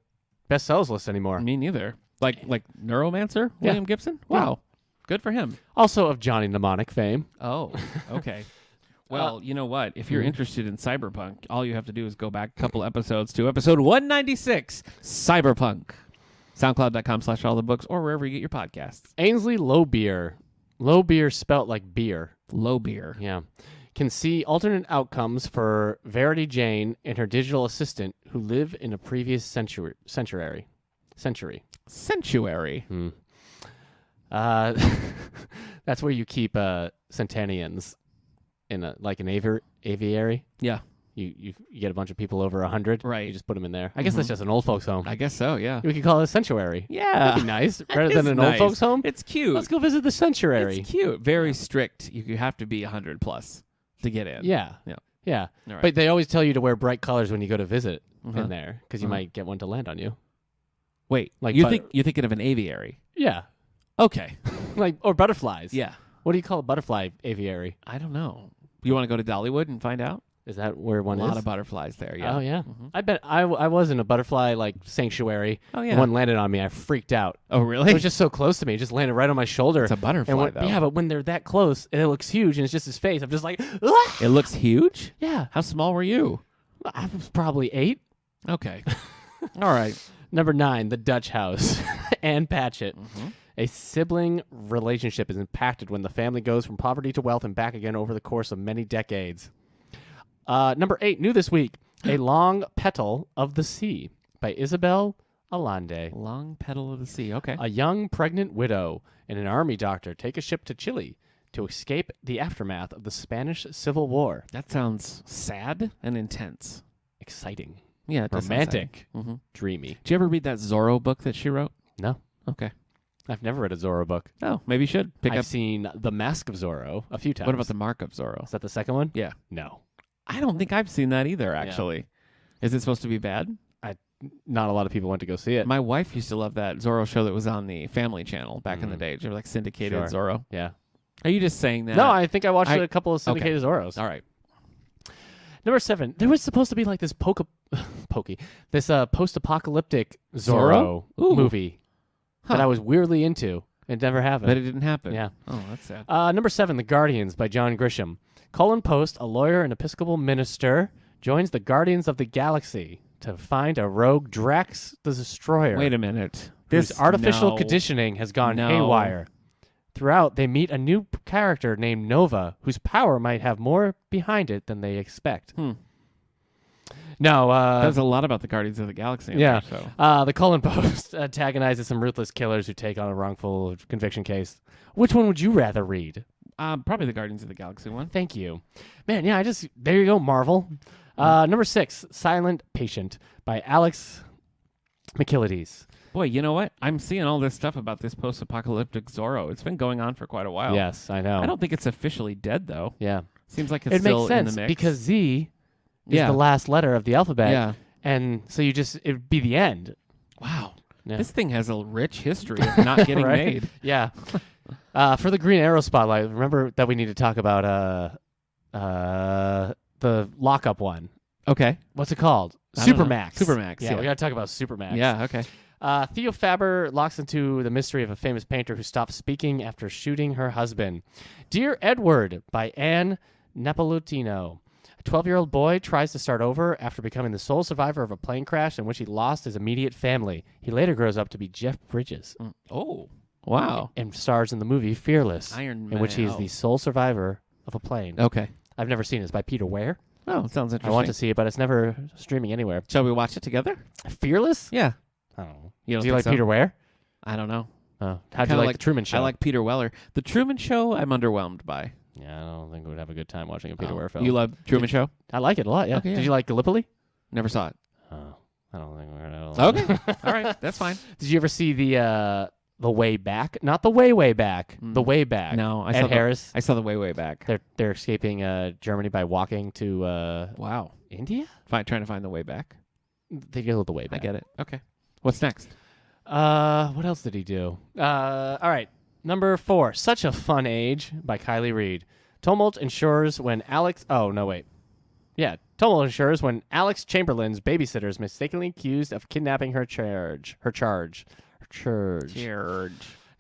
bestsellers list anymore. Me neither. Like Neuromancer? William Gibson? Wow. Good for him. Also of Johnny Mnemonic fame. Oh, okay. Well, you know what? If you're interested in cyberpunk, all you have to do is go back a couple episodes to episode 196, Cyberpunk. SoundCloud.com/allthebooks or wherever you get your podcasts. Ainsley Lowbeer. Low beer spelt like beer. Low beer. Yeah. Can see alternate outcomes for Verity Jane and her digital assistant who live in a previous century. Sanctuary. That's where you keep Centennians in an aviary. Yeah. You get a bunch of people over 100. Right. You just put them in there. I guess that's just an old folks home. I guess so, yeah. We could call it a sanctuary. Yeah. That'd be nice. Rather than an old folks home. It's cute. Let's go visit the sanctuary. It's cute. Very strict. You have to be 100 plus to get in. Yeah. Yeah. Yeah. All right. But they always tell you to wear bright colors when you go to visit in there because you might get one to land on you. Wait, you're thinking of an aviary? Yeah. Okay. Or butterflies. Yeah. What do you call a butterfly aviary? I don't know. You want to go to Dollywood and find out? Is that where one is? is? A lot of butterflies there, yeah. Oh, yeah. I bet I was in a butterfly sanctuary. Oh, yeah. One landed on me. I freaked out. Oh, really? It was just so close to me. It just landed right on my shoulder. It's a butterfly, though. Yeah, but when they're that close and it looks huge and it's just his face, I'm just like, ah! It looks huge? Yeah. How small were you? I was probably 8. Okay. All right. Number 9, The Dutch House. Anne Patchett. A sibling relationship is impacted when the family goes from poverty to wealth and back again over the course of many decades. Number 8, new this week, A Long Petal of the Sea by Isabel Allende. Long Petal of the Sea, okay. A young pregnant widow and an army doctor take a ship to Chile to escape the aftermath of the Spanish Civil War. That sounds sad and intense. Exciting. Yeah, it does romantic. Mm-hmm. Dreamy. Did you ever read that Zorro book that she wrote? No. Okay. I've never read a Zorro book. Oh, maybe you should. I've seen The Mask of Zorro a few times. What about The Mark of Zorro? Is that the second one? Yeah. No. I don't think I've seen that either, actually. Yeah. Is it supposed to be bad? Not a lot of people went to go see it. My wife used to love that Zorro show that was on the Family Channel back in the day. Did you ever syndicated Zorro? Yeah. Are you just saying that? No, I think I watched a couple of syndicated Zorros. All right. Number 7. There was supposed to be this post-apocalyptic Zorro movie that I was weirdly into. It never happened. But it didn't happen. Yeah. Oh, that's sad. Number 7, The Guardians by John Grisham. Cullen Post, a lawyer and Episcopal minister, joins the Guardians of the Galaxy to find a rogue Drax the Destroyer. Wait a minute. Whose artificial conditioning has gone haywire. Throughout, they meet a new character named Nova, whose power might have more behind it than they expect. No, there's a lot about the Guardians of the Galaxy. Yeah. There, so. The Cullen Post antagonizes some ruthless killers who take on a wrongful conviction case. Which one would you rather read? Probably the Guardians of the Galaxy one. Thank you. Man, yeah, there you go, Marvel. Number 6, Silent Patient by Alex McKillides. Boy, you know what? I'm seeing all this stuff about this post-apocalyptic Zorro. It's been going on for quite a while. Yes, I know. I don't think it's officially dead, though. Yeah. Seems like it's still makes sense in the mix. Because Z is the last letter of the alphabet. Yeah. And so it'd be the end. Wow. Yeah. This thing has a rich history of not getting made. Yeah. For the Green Arrow spotlight, remember that we need to talk about the lockup one. Okay. What's it called? Supermax. Supermax. Yeah, we got to talk about Supermax. Yeah, okay. Theo Faber locks into the mystery of a famous painter who stopped speaking after shooting her husband. Dear Edward by Anne Napolitano. A 12-year-old boy tries to start over after becoming the sole survivor of a plane crash in which he lost his immediate family. He later grows up to be Jeff Bridges. Oh, wow. And stars in the movie Fearless, Iron Man. in which he is the sole survivor of a plane. Okay. I've never seen it. It's by Peter Ware. Oh, sounds interesting. I want to see it, but it's never streaming anywhere. Shall we watch it together? Fearless? Yeah. I don't know. You don't Do you think like so? Peter Ware? I don't know. Oh. How'd you like The Truman Show? I like Peter Weller. The Truman Show, I'm underwhelmed by. Yeah, I don't think we'd have a good time watching a Peter Ware film. You love Truman Show? I like it a lot, yeah. Okay, yeah. Did you like Gallipoli? Never saw it. Oh, I don't think we're Okay. All right. That's fine. Did you ever see the Way Back? Not the Way Back. The Way Back. No, I Ed saw Harris. I saw the way back. They're escaping Germany by walking to Wow. India. Trying to find the way back. They go the way back. I get it. Okay. What's next? What else did he do? All right. Number 4, Such a Fun Age by Kylie Reed. Tumult ensures when Alex... Oh, no, wait. Yeah. Tumult ensures when Alex Chamberlain's babysitter is mistakenly accused of kidnapping her charge.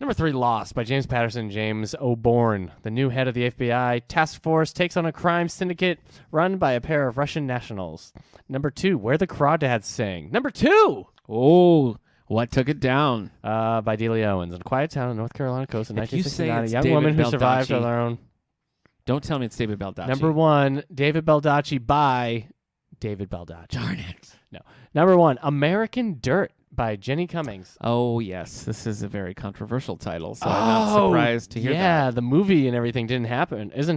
Number 3, Lost by James Patterson and James O'Bourne. The new head of the FBI task force takes on a crime syndicate run by a pair of Russian nationals. Number 2, Where the Crawdads Sing. Number 2! Oh, what took it down? By Delia Owens. In a quiet town on North Carolina coast in If you say 1969, a it's young David woman who survived Baldacci- on her own. Don't tell me it's David Baldacci. Number 1, David Baldacci by David Baldacci. Darn it. No. Number 1, American Dirt by Jenny Cummings. Oh, yes. This is a very controversial title, so I'm not surprised to hear that. Yeah, the movie and everything isn't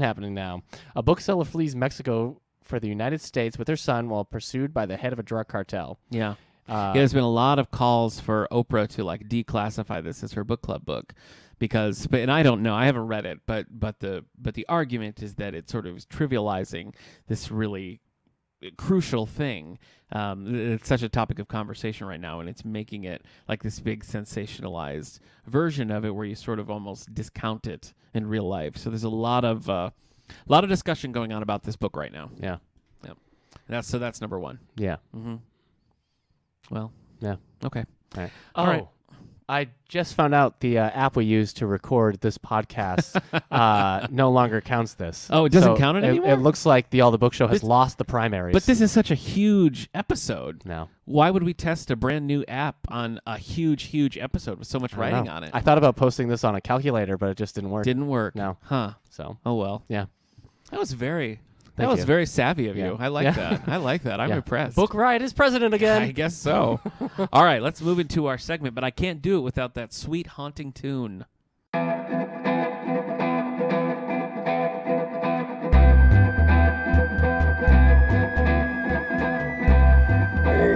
happening now. A bookseller flees Mexico for the United States with her son while pursued by the head of a drug cartel. Yeah. There's been a lot of calls for Oprah to declassify this as her book club book, and I don't know, I haven't read it, but the argument is that it sort of is trivializing this really crucial thing. It's such a topic of conversation right now, and it's making it like this big sensationalized version of it where you sort of almost discount it in real life. So there's a lot of discussion going on about this book right now. Yeah. That's number 1. Yeah. Mm-hmm. Well, yeah. Okay. All right. All right. I just found out the app we use to record this podcast no longer counts this. Oh, it doesn't count it anymore? It looks like the All the Book Show has lost the primaries. But this is such a huge episode. No. Why would we test a brand new app on a huge episode with so much writing on it? I thought about posting this on a calculator, but it just didn't work. Didn't work. No. Huh. So. Oh, well. Yeah. That was very Thank you. very savvy of you. Yeah. I like that. I like that. I'm Yeah. impressed. Book Riot is president again. I guess so. All right, let's move into our segment, but I can't do it without that sweet, haunting tune. All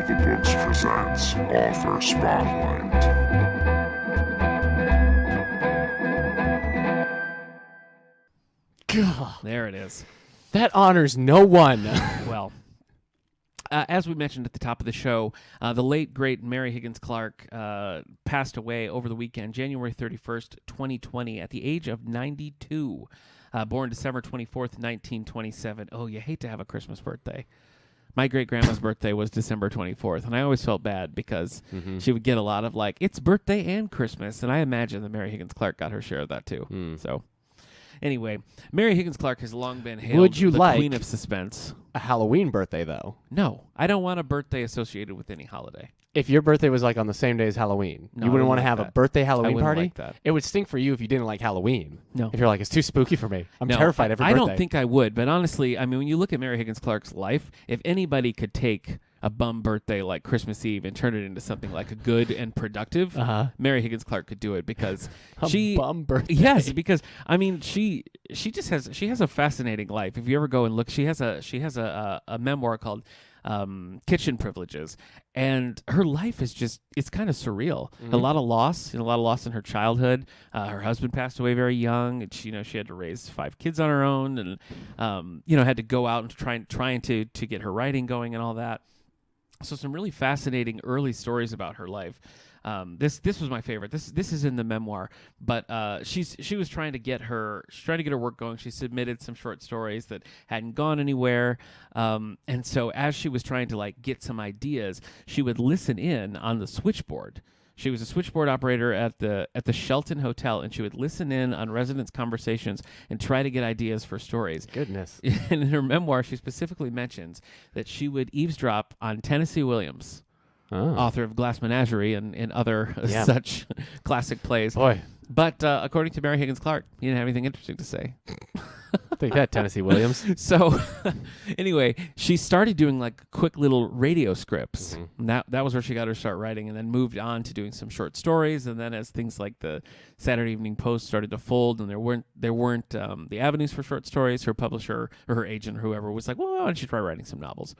the Books presents Author Spotlight. God, There it is. that honors no one. Well, as we mentioned at the top of the show, the late, great Mary Higgins Clark passed away over the weekend, January 31st, 2020, at the age of 92. Born December 24th, 1927. Oh, you hate to have a Christmas birthday. My great-grandma's birthday was December 24th, and I always felt bad because she would get a lot of, it's birthday and Christmas, and I imagine that Mary Higgins Clark got her share of that, too. So, anyway, Mary Higgins Clark has long been hailed the queen of suspense. A Halloween birthday, though. No, I don't want a birthday associated with any holiday. If your birthday was on the same day as Halloween, No, you wouldn't I want to wouldn't have like a that. birthday I Halloween wouldn't party? like that. It would stink for you if you didn't like Halloween. No. If you're like, it's too spooky for me. I'm No, terrified every birthday. I don't think I would, but honestly, I mean, when you look at Mary Higgins Clark's life, if anybody could take a bum birthday like Christmas Eve and turn it into something like a good and productive, Mary Higgins Clark could do it because a bum birthday. Yes, because I mean, she just has a fascinating life. If you ever go and look, she has a memoir called Kitchen Privileges, and her life is it's kind of surreal. A lot of loss, a lot of loss in her childhood. Her husband passed away very young, and she had to raise 5 kids on her own, and had to go out and trying to get her writing going and all that. So some really fascinating early stories about her life. This was my favorite. This is in the memoir, but she was trying to get her work going. She submitted some short stories that hadn't gone anywhere, and so as she was trying to get some ideas, she would listen in on the switchboard. She was a switchboard operator at the Shelton Hotel, and she would listen in on residents' conversations and try to get ideas for stories. Goodness. And in her memoir, she specifically mentions that she would eavesdrop on Tennessee Williams, author of Glass Menagerie and other such classic plays. Boy. But according to Mary Higgins Clark, he didn't have anything interesting to say. Take that, Tennessee Williams. So anyway, she started doing like quick little radio scripts. Mm-hmm. And that was where she got her start writing, and then moved on to doing some short stories. And then as things like the Saturday Evening Post started to fold, and there weren't the avenues for short stories, her publisher or her agent or whoever was like, well, why don't you try writing some novels?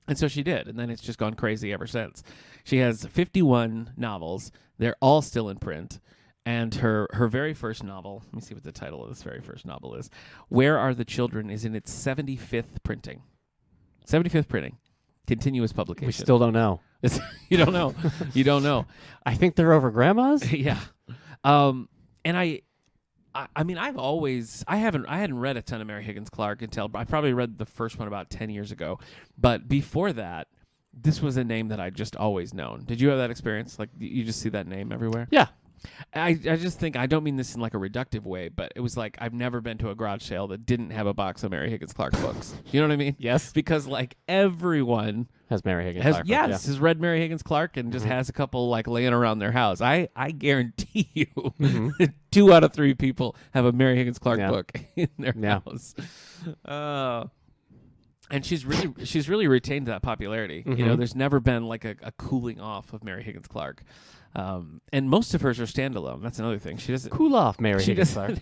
And so she did, and then it's just gone crazy ever since. She has 51 novels. They're all still in print. And her very first novel, let me see what the title of this very first novel is, Where Are the Children, is in its 75th printing. 75th printing. Continuous publication. We still don't know. You don't know. You don't know. I think they're over grandma's. Yeah. And I mean, I hadn't read a ton of Mary Higgins Clark until I probably read the first one about 10 years ago. But before that, this was a name that I'd just always known. Did you have that experience? Like, you just see that name everywhere? Yeah. I just think, I don't mean this in like a reductive way, but it was like I've never been to a garage sale that didn't have a box of Mary Higgins Clark books. You know what I mean? Yes. Because like everyone Has Mary Higgins has, Clark. yes, has read Mary Higgins Clark and just has a couple like laying around their house. I guarantee you 2 out of 3 people have a Mary Higgins Clark book in their house. And she's really retained that popularity. You know, there's never been like a cooling off of Mary Higgins Clark. And most of hers are standalone. That's another thing. She doesn't Cool off, Mary Higgins Clark.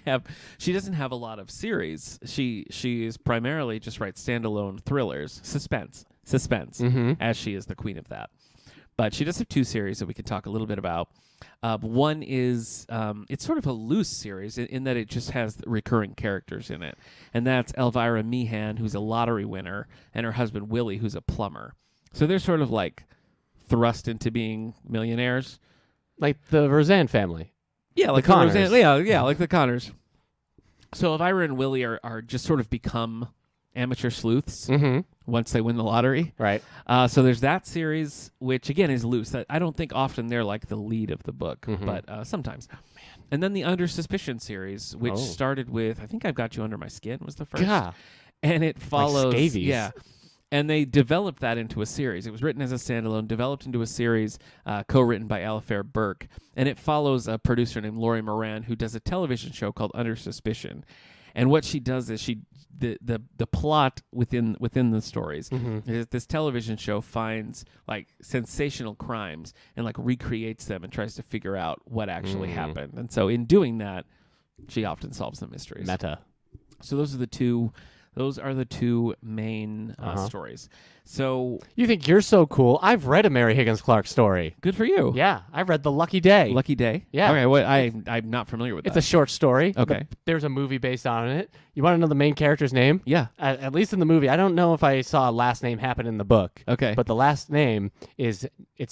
She doesn't have a lot of series. She is primarily just writes standalone thrillers, suspense, as she is the queen of that. But she does have 2 series that we could talk a little bit about. One is it's sort of a loose series in that it just has recurring characters in it, and that's Elvira Meehan, who's a lottery winner, and her husband Willie, who's a plumber. So they're sort of like thrust into being millionaires. Like the Roseanne family. Yeah, like the Connors. Yeah, like the Connors. So Elvira and Willie are just sort of become amateur sleuths once they win the lottery. Right. So there's that series, which again is loose. That I don't think often they're like the lead of the book, but sometimes. And then the Under Suspicion series, which started with, I think I've Got You Under My Skin was the first. Yeah. And it follows. Like scabies. Yeah. And they developed that into a series. It was written as a standalone, developed into a series, co-written by Alifair Burke. And it follows a producer named Laurie Moran, who does a television show called Under Suspicion. And what she does is the plot within the stories is this television show finds like sensational crimes and like recreates them and tries to figure out what actually happened. And so in doing that, she often solves the mysteries. Meta. So those are the two main stories. So You think you're so cool? I've read a Mary Higgins Clark story. good for you. Yeah, I read The Lucky Day. Lucky Day. Yeah. Okay. What I'm not familiar with It's that. a short story. Okay. There's a movie based on it. You want to know the main character's name? Yeah. At least in the movie. I don't know if I saw a last name happen in the book. Okay. But the last name it's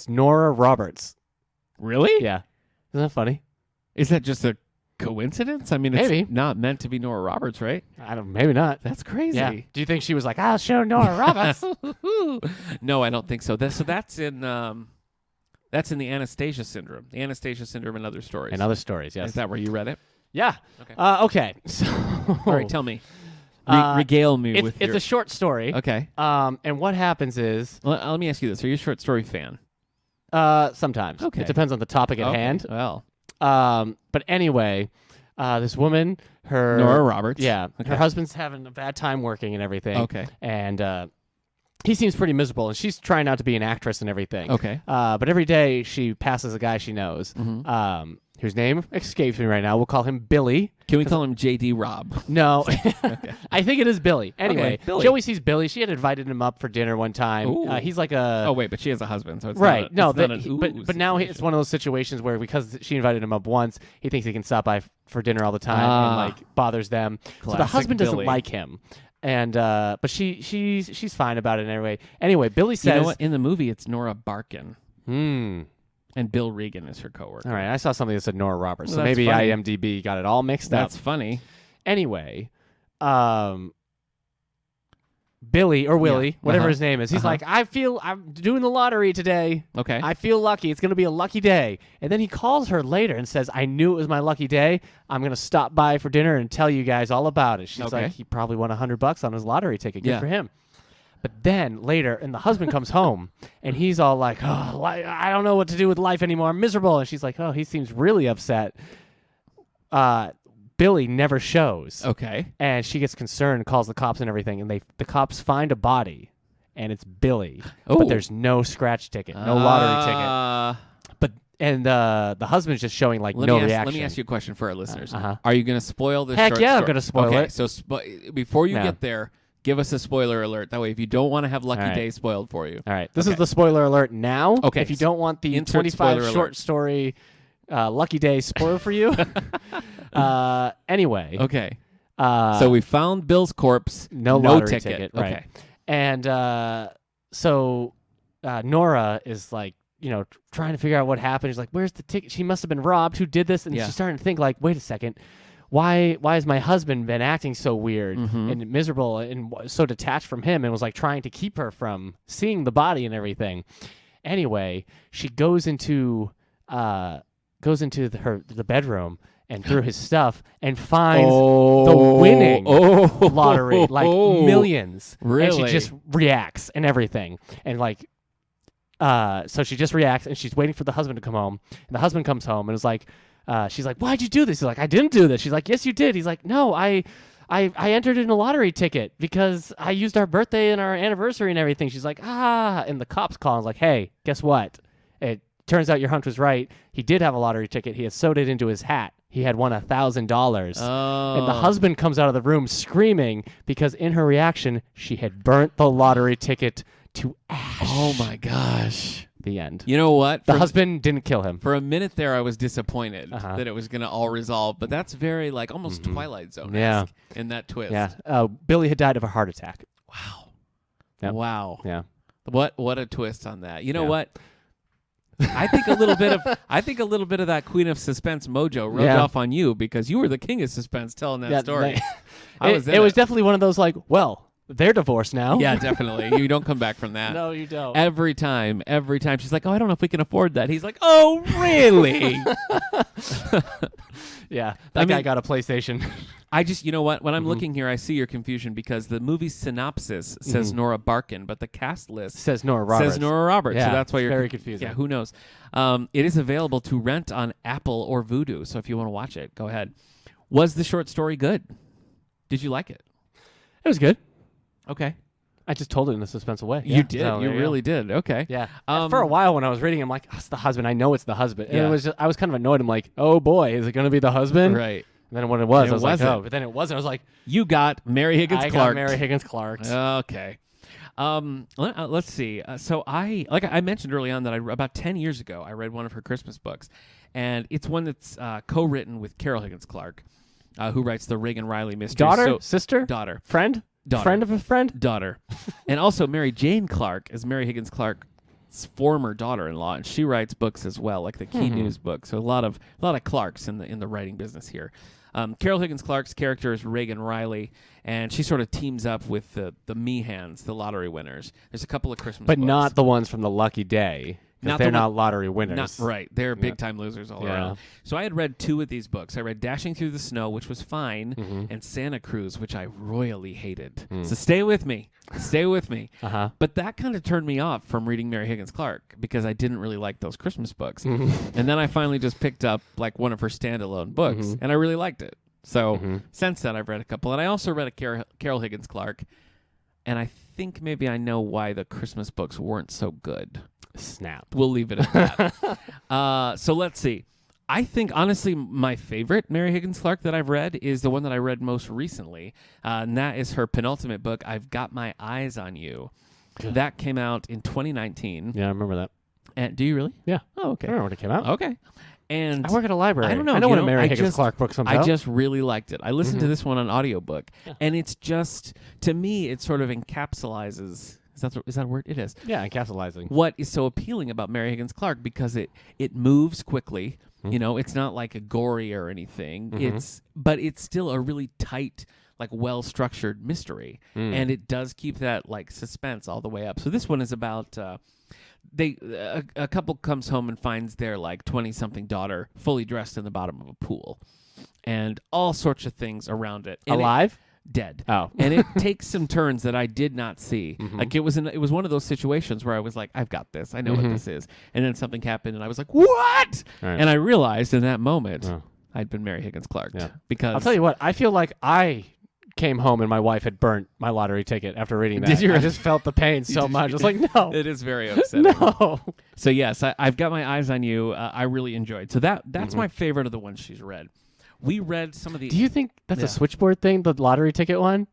Nora Roberts. Really? Yeah. Isn't that funny? Is that just a coincidence? I mean, it's Maybe. not meant to be Nora Roberts, right? Maybe not. That's crazy. Yeah. Do you think she was like, I'll show Nora Roberts? No, I don't think so. That's in the Anastasia syndrome. The Anastasia syndrome and other stories. And other stories, yes. Is that where you read it? Yeah. Okay. Okay. So, All right, tell me. Regale me with it's a short story. Okay. And what happens is Let me ask you this. Are you a short story fan? sometimes. Okay. It depends on the topic at Okay. hand. Well, But anyway, this woman, Nora Roberts. Yeah. Okay. Her husband's having a bad time working and everything. Okay. And he seems pretty miserable, and she's trying not to be an actress and everything. Okay. But every day she passes a guy she knows, whose name escapes me right now. We'll call him Billy. Can we call him J.D. Robb? No, I think it is Billy. Anyway, Okay, Billy. she always sees Billy. She had invited him up for dinner one time. Ooh. He's like a Oh wait, but she has a husband, so it's right. Not a, But now it's one of those situations where because she invited him up once, he thinks he can stop by for dinner all the time and like bothers them. So the Classic husband doesn't Billy. like him. And but she's fine about it anyway. Anyway, Billy says, You know what? In the movie, it's Nora Barkin, "Hmm. and Bill Regan is her coworker. All right, I saw something that said Nora Roberts, Well, so that's maybe funny. IMDb got it all mixed That's up. funny. Anyway, Billy or Willie, Yeah. whatever Uh-huh. his name is, he's like, I'm doing the lottery today. Okay. I feel lucky. It's going to be a lucky day. And then he calls her later and says, I knew it was my lucky day. I'm going to stop by for dinner and tell you guys all about it. She's Okay. like, he probably won $100 on his lottery ticket. Good Yeah. for him. But then later, and the husband comes home, and he's all like, oh, I don't know what to do with life anymore. I'm miserable. And she's like, oh, he seems really upset. Billy never shows. Okay. And she gets concerned, calls the cops and everything, and the cops find a body, and it's Billy. Oh. But there's no scratch ticket, no lottery ticket. And the husband's just showing like no reaction. Let me ask you a question for our listeners. Uh-huh. Are you going to spoil this? Heck short yeah, I'm story? gonna spoil okay, it. So before you No. get there, give us a spoiler alert. That way, if you don't want to have Lucky All right. Day spoiled for you. All right, this is the spoiler alert now. Okay. If you don't want the Insert 25 spoiler short alert. story Lucky Day spoiled for you. Anyway. Okay. So we found Bill's corpse. No lottery ticket. Right. Okay. And so Nora is like, trying to figure out what happened. She's like, where's the ticket? She must have been robbed. Who did this? And Yeah. she's starting to think like, wait a second. Why has my husband been acting so weird and miserable and so detached from him and was like trying to keep her from seeing the body and everything? Anyway, she goes into the bedroom and through his stuff and finds the winning lottery, like millions. Really? And she just reacts and everything. And like, so she just reacts and she's waiting for the husband to come home. And the husband comes home and is like, she's like, why'd you do this? He's like, I didn't do this. She's like, yes, you did. He's like, no, I entered in a lottery ticket because I used our birthday and our anniversary and everything. She's like, and the cops call and is like, hey, guess what? It turns out your hunch was right. He did have a lottery ticket. He had sewed it into his hat. He had won $1,000. Oh. And the husband comes out of the room screaming because in her reaction, she had burnt the lottery ticket to ash. Oh my gosh. The end. You know what? The husband didn't kill him. For a minute there, I was disappointed Uh-huh. that it was going to all resolve, but that's very like almost Twilight Zone Yeah. in that twist. Yeah. Billy had died of a heart attack. Wow. Yep. Wow. Yeah. What a twist on that. You know Yeah. what? I think a little bit of that Queen of Suspense mojo rubbed Yeah. off on you because you were the king of suspense telling that story. It was definitely one of those like, well, they're divorced now. Yeah, definitely. You don't come back from that. No, you don't. Every time she's like, "Oh, I don't know if we can afford that." He's like, "Oh, really?" Yeah, that guy got a PlayStation. I just, you know what? When I'm looking here, I see your confusion because the movie's synopsis says Nora Barkin, but the cast list Says Nora Roberts. says Nora Roberts. Yeah, So that's why you're very confusing. Yeah, who knows? It is available to rent on Apple or Vudu. So if you want to watch it, go ahead. Was the short story good? Did you like it? It was good. Okay. I just told it in a suspenseful way. You did. So You there really go. did. Okay. Yeah. For a while when I was reading, I'm like, it's the husband. I know it's the husband. And Yeah. it was I was kind of annoyed. I'm like, oh boy, is it going to be the husband? Right. And then when it was, And I was it like, wasn't. oh. But then it wasn't. I was like, You got Mary Higgins I Clark. got Mary Higgins Clark. Okay. Let's see. So I mentioned early on that about 10 years ago, I read one of her Christmas books, and it's one that's co-written with Carol Higgins Clark, who writes the Reagan Riley mysteries. Daughter? Sister? Daughter. Friend? Daughter. Friend of a friend? Daughter. And also Mary Jane Clark is Mary Higgins Clark's former daughter-in-law, and she writes books as well, like the Key News book. So a lot of Clarks in the writing business here. Carol Higgins Clark's character is Reagan Riley, and she sort of teams up with the Meehans, the lottery winners. There's a couple of Christmas But books. not the ones from the Lucky Day. Not They're the not lottery winners. Not, right. They're big-time losers all Yeah. around. So I had read two of these books. I read Dashing Through the Snow, which was fine, and Santa Cruz, which I royally hated. So stay with me. Stay with me. Uh-huh. But that kind of turned me off from reading Mary Higgins Clark because I didn't really like those Christmas books. And then I finally just picked up like one of her standalone books, and I really liked it. So since then, I've read a couple. And I also read a Carol Higgins Clark, and I think maybe I know why the Christmas books weren't so good. Snap. We'll leave it at that. So let's see. I think, honestly, my favorite Mary Higgins Clark that I've read is the one that I read most recently, and that is her penultimate book, I've Got My Eyes on You. That came out in 2019. Yeah, I remember that. And do you really? Yeah. Oh, okay. I remember when it came out. Okay. And I work at a library. I don't know. I know you when know, a Mary I Higgins just- Clark book comes I out. just really liked it. I listened to this one on audiobook, and it's just, to me, it sort of encapsulizes. Is that a word? It is. Yeah, encapsulating. What is so appealing about Mary Higgins Clark because it moves quickly. You know, it's not like a gory or anything. But it's still a really tight, like well-structured mystery, and it does keep that like suspense all the way up. So this one is about a couple comes home and finds their like 20-something daughter fully dressed in the bottom of a pool, and all sorts of things around it. And Alive? Dead. Oh. And it takes some turns that I did not see. Like it was one of those situations where I was like, I've got this. I know what this is. And then something happened and I was like, what? Right. And I realized in that moment, I'd been Mary Higgins Clark. Yeah. Because I'll tell you what, I feel like I came home and my wife had burnt my lottery ticket after reading that. Did you I just felt the pain so much. I was like, no. it is very upsetting. No. So yes, I've got my eyes on you. I really enjoyed. So that's my favorite of the ones she's read. We read some of the. Do you think that's a switchboard thing, the lottery ticket one?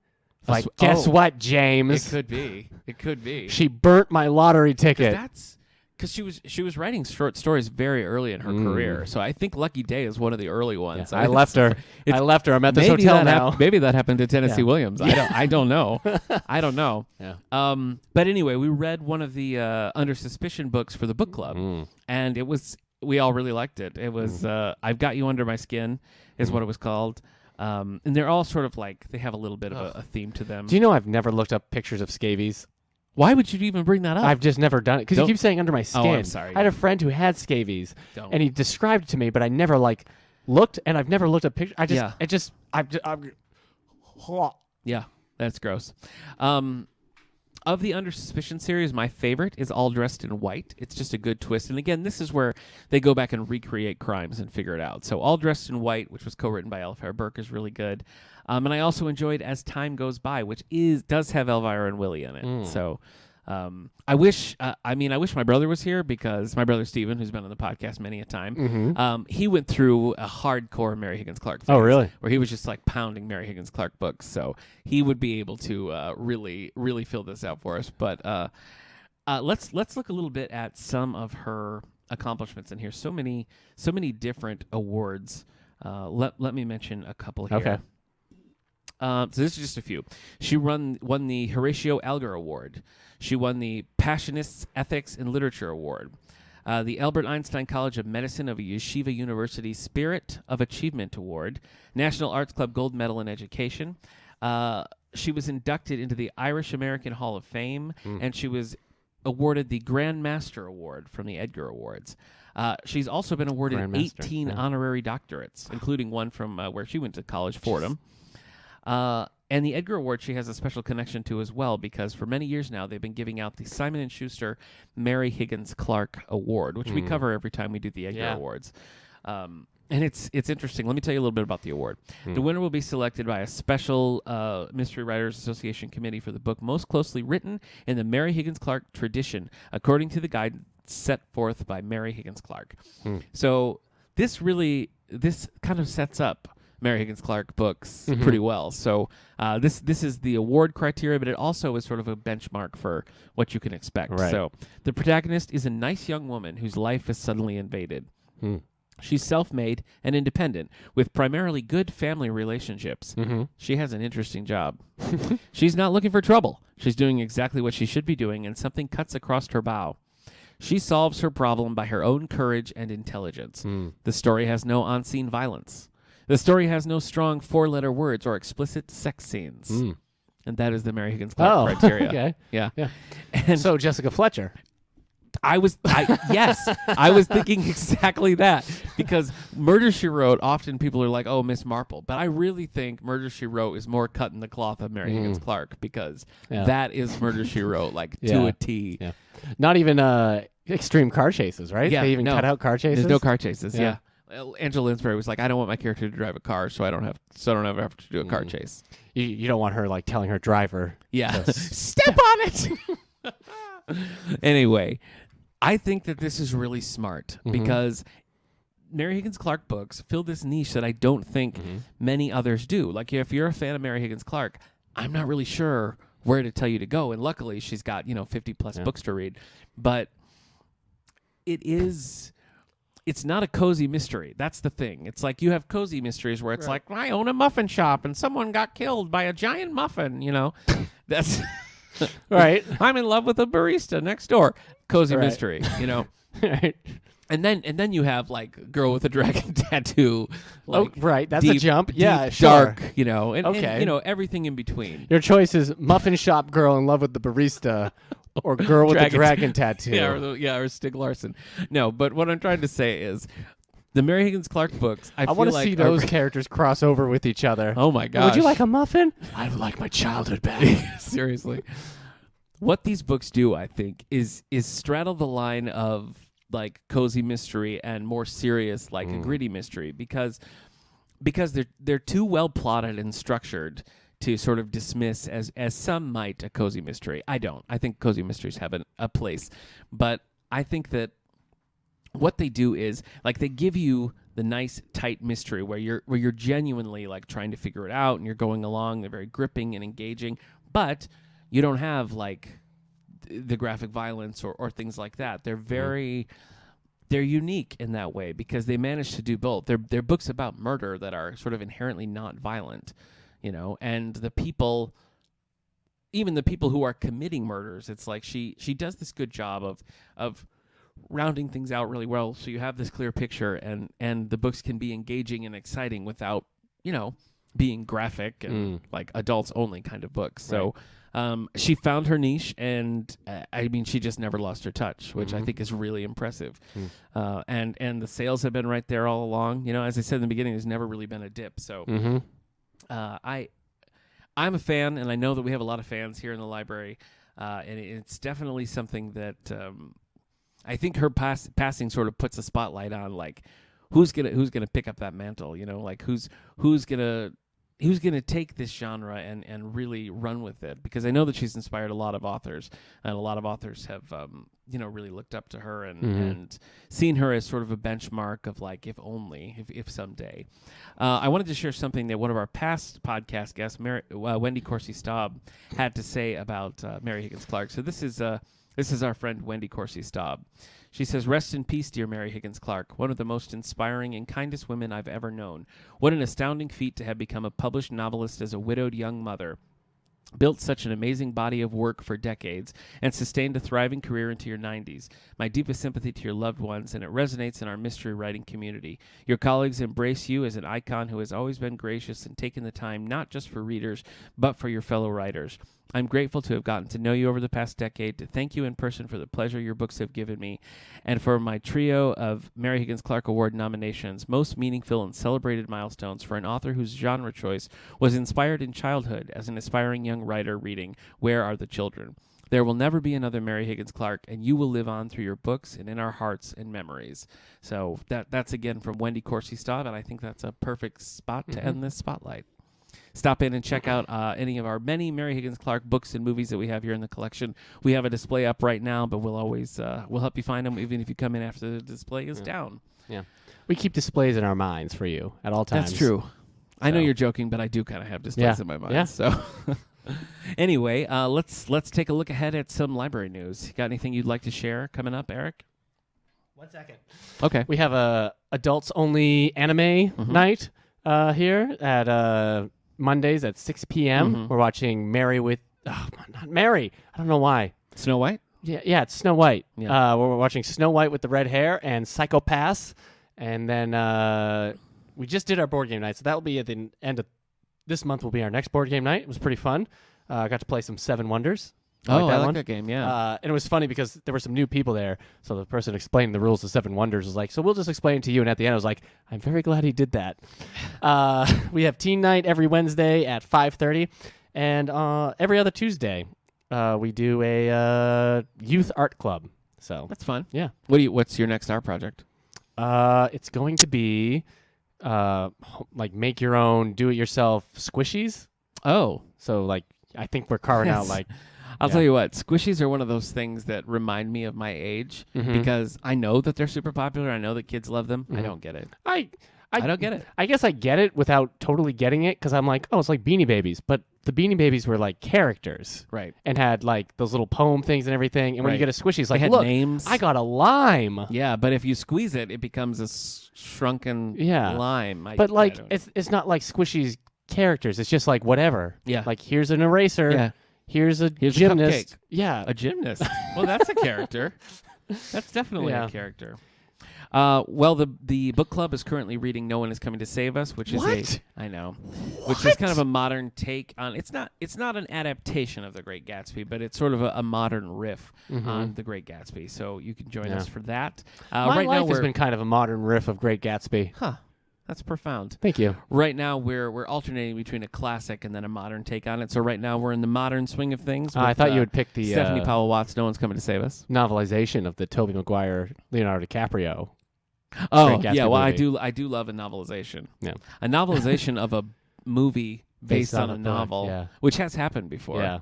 Like, guess what, James? It could be. It could be. She burnt my lottery ticket. That's because she was writing short stories very early in her career. So I think Lucky Day is one of the early ones. Yeah, I left her. I'm at this hotel now. Maybe that happened to Tennessee Williams. I don't know. I don't know. Yeah. But anyway, we read one of the Under Suspicion books for the book club, and we all really liked it. It was I've Got You Under My Skin is what it was called. And they're all sort of like, they have a little bit of a theme to them. Do you know I've never looked up pictures of scabies? Why would you even bring that up? I've just never done it because you keep saying under my skin. Oh, I'm sorry. I had a friend who had scabies, Don't. and he described it to me, but I never looked, and I've never looked at pictures. Yeah, that's gross. Of the Under Suspicion series, my favorite is All Dressed in White. It's just a good twist. And again, this is where they go back and recreate crimes and figure it out. So All Dressed in White, which was co-written by Elvira Burke, is really good. And I also enjoyed As Time Goes By, which does have Elvira and Willie in it. So I wish my brother was here, because my brother Steven, who's been on the podcast many a time, he went through a hardcore Mary Higgins Clark phase. Oh, really? Where he was just like pounding Mary Higgins Clark books. So he would be able to really, really fill this out for us. But let's look a little bit at some of her accomplishments in here. So many different awards. Let me mention a couple here. Okay. So this is just a few. She won the Horatio Alger Award. She won the Passionists Ethics in Literature Award. The Albert Einstein College of Medicine of Yeshiva University Spirit of Achievement Award. National Arts Club Gold Medal in Education. She was inducted into the Irish American Hall of Fame, and she was awarded the Grand Master Award from the Edgar Awards. She's also been awarded 18 honorary doctorates, including one from where she went to college, Fordham. And the Edgar Award she has a special connection to as well, because for many years now they've been giving out the Simon & Schuster Mary Higgins Clark Award, which we cover every time we do the Edgar Awards. And it's interesting. Let me tell you a little bit about the award. The winner will be selected by a special Mystery Writers Association committee for the book most closely written in the Mary Higgins Clark tradition, according to the guide set forth by Mary Higgins Clark. So this kind of sets up Mary Higgins Clark books pretty well. So this is the award criteria, but it also is sort of a benchmark for what you can expect. Right. So the protagonist is a nice young woman whose life is suddenly invaded. She's self-made and independent with primarily good family relationships. She has an interesting job. She's not looking for trouble. She's doing exactly what she should be doing, and something cuts across her bow. She solves her problem by her own courage and intelligence. The story has no on-scene violence. The story has no strong four-letter words or explicit sex scenes. And that is the Mary Higgins Clark criteria. Okay. Yeah. And so Jessica Fletcher. Yes, I was thinking exactly that, because Murder, She Wrote, often people are like, oh, Miss Marple. But I really think Murder, She Wrote is more cut in the cloth of Mary Higgins Clark, because that is Murder, She Wrote, like to a T. Yeah. Not even extreme car chases, right? Yeah, they even cut out car chases? There's no car chases, yeah. Angela Lansbury was like, I don't want my character to drive a car, so I don't have to do a car chase. You don't want her like telling her driver. Yeah. Step on it. Anyway, I think that this is really smart, because Mary Higgins Clark books fill this niche that I don't think many others do. Like, if you're a fan of Mary Higgins Clark, I'm not really sure where to tell you to go. And luckily, she's got 50 plus books to read. But it's not a cozy mystery. That's the thing. It's like you have cozy mysteries where it's like, I own a muffin shop and someone got killed by a giant muffin, That's right. I'm in love with a barista next door. Cozy mystery, Right. And then you have like Girl with a Dragon Tattoo. Like, right. That's deep, a jump. Deep, Yeah, sure. dark, and Okay. everything in between. Your choice is muffin shop girl in love with the barista, or girl with the dragon tattoo. Or Stig Larsson. No, but what I'm trying to say is the Mary Higgins Clark books, I want to see those characters cross over with each other. Oh my gosh. Would you like a muffin? I would like my childhood back. Seriously. What these books do, I think, is straddle the line of like cozy mystery and more serious, like a gritty mystery, because because they're too well plotted and structured to sort of dismiss as some might a cozy mystery. I don't. I think cozy mysteries have a place, but I think that what they do is like they give you the nice tight mystery where you're genuinely like trying to figure it out and you're going along. They're very gripping and engaging, but you don't have like the graphic violence or things like that. They're they're unique in that way because they manage to do both. They're books about murder that are sort of inherently not violent, and even the people who are committing murders, it's like she does this good job of rounding things out really well, so you have this clear picture, and the books can be engaging and exciting without, being graphic and like adults only kind of books. So she found her niche, and I mean, she just never lost her touch, which I think is really impressive. And the sales have been right there all along. As I said in the beginning, there's never really been a dip. So I'm a fan, and I know that we have a lot of fans here in the library, and it's definitely something that I think her passing sort of puts a spotlight on, like who's gonna pick up that mantle, like who's gonna take this genre and really run with it, because I know that she's inspired a lot of authors, and a lot of authors have really looked up to her and seen her as sort of a benchmark of like if someday. I wanted to share something that one of our past podcast guests, Wendy Corsi Staub, had to say about Mary Higgins Clark. So this is our friend Wendy Corsi Staub. She says, "Rest in peace, dear Mary Higgins Clark, one of the most inspiring and kindest women I've ever known. What an astounding feat to have become a published novelist as a widowed young mother. Built such an amazing body of work for decades and sustained a thriving career into your 90s. My deepest sympathy to your loved ones, and it resonates in our mystery writing community. Your colleagues embrace you as an icon who has always been gracious and taken the time not just for readers, but for your fellow writers. I'm grateful to have gotten to know you over the past decade, to thank you in person for the pleasure your books have given me, and for my trio of Mary Higgins Clark Award nominations, most meaningful and celebrated milestones for an author whose genre choice was inspired in childhood as an aspiring young writer reading Where Are the Children? There will never be another Mary Higgins Clark, and you will live on through your books and in our hearts and memories." So that's again from Wendy Corsi Staub, and I think that's a perfect spot to end this spotlight. Stop in and check out any of our many Mary Higgins Clark books and movies that we have here in the collection. We have a display up right now, but we'll always we'll help you find them even if you come in after the display is down. Yeah, we keep displays in our minds for you at all times. That's true. I know you're joking, but I do kind of have displays in my mind. Yeah. So anyway, let's take a look ahead at some library news. Got anything you'd like to share coming up, Eric? 1 second. Okay. We have a adults only anime night here at Mondays at 6 p.m. We're watching not Mary. I don't know why. Snow White? Yeah, it's Snow White. Yeah. We're watching Snow White with the red hair and Psycho-Pass. And then we just did our board game night, so that will be at the end of this month will be our next board game night. It was pretty fun. I got to play some Seven Wonders. I like that game, yeah. And it was funny because there were some new people there, so the person explaining the rules of Seven Wonders was like, so we'll just explain it to you, and at the end I was like, I'm very glad he did that. We have teen night every Wednesday at 5:30, and every other Tuesday we do a youth art club. So that's fun. Yeah. What's your next art project? It's going to be like make your own do-it-yourself squishies. Oh. So like I think we're carving out like... I'll tell you what, squishies are one of those things that remind me of my age because I know that they're super popular. I know that kids love them. I don't get it. I don't get it. I guess I get it without totally getting it because I'm like, oh, it's like Beanie Babies. But the Beanie Babies were like characters. Right. And had like those little poem things and everything. And when you get a squishy, it's like, they had look, names. I got a lime. Yeah, but if you squeeze it, it becomes a shrunken lime. But like, it's not like squishies characters. It's just like whatever. Yeah. Like, here's an eraser. Yeah. Here's a gymnast. A cupcake. Yeah. A gymnast. Well, that's a character. That's definitely a character. Well, the book club is currently reading No One Is Coming to Save Us, which is I know. Which is kind of a modern take on it's not an adaptation of The Great Gatsby, but it's sort of a modern riff on The Great Gatsby. So you can join us for that. My life has been kind of a modern riff of Great Gatsby. Huh. That's profound. Thank you. Right now, we're alternating between a classic and then a modern take on it. So right now, we're in the modern swing of things. I thought you would pick the Stephanie Powell Watts, No One's Coming to Save Us. Novelization of the Tobey Maguire, Leonardo DiCaprio Oh, Frank Gatsby yeah. Well, movie. I do love a novelization. Yeah. A novelization of a movie based on a book, novel, yeah. which has happened before. Yeah.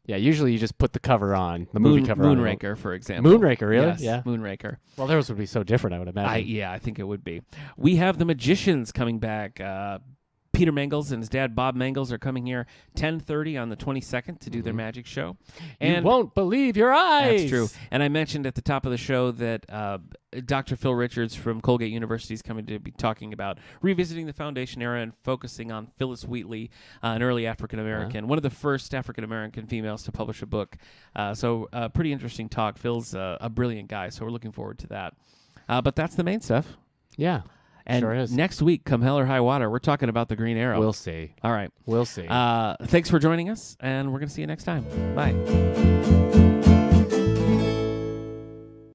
Yeah, usually you just put the cover on, the movie cover on. Moonraker, for example. Moonraker, really? Yes, Yeah. Moonraker. Well, theirs would be so different, I would imagine. I think it would be. We have the Magicians coming back. Peter Mangels and his dad Bob Mangels are coming here 10:30 on the 22nd to do their magic show. You won't believe your eyes. That's true. And I mentioned at the top of the show that Dr. Phil Richards from Colgate University is coming to be talking about revisiting the Foundation era and focusing on Phyllis Wheatley, an early African American, one of the first African American females to publish a book. So pretty interesting talk. Phil's a brilliant guy, so we're looking forward to that. But that's the main stuff. Yeah. And sure is. next week, come hell or high water, we're talking about the Green Arrow. We'll see. All right. We'll see. Thanks for joining us, and we're going to see you next time. Bye.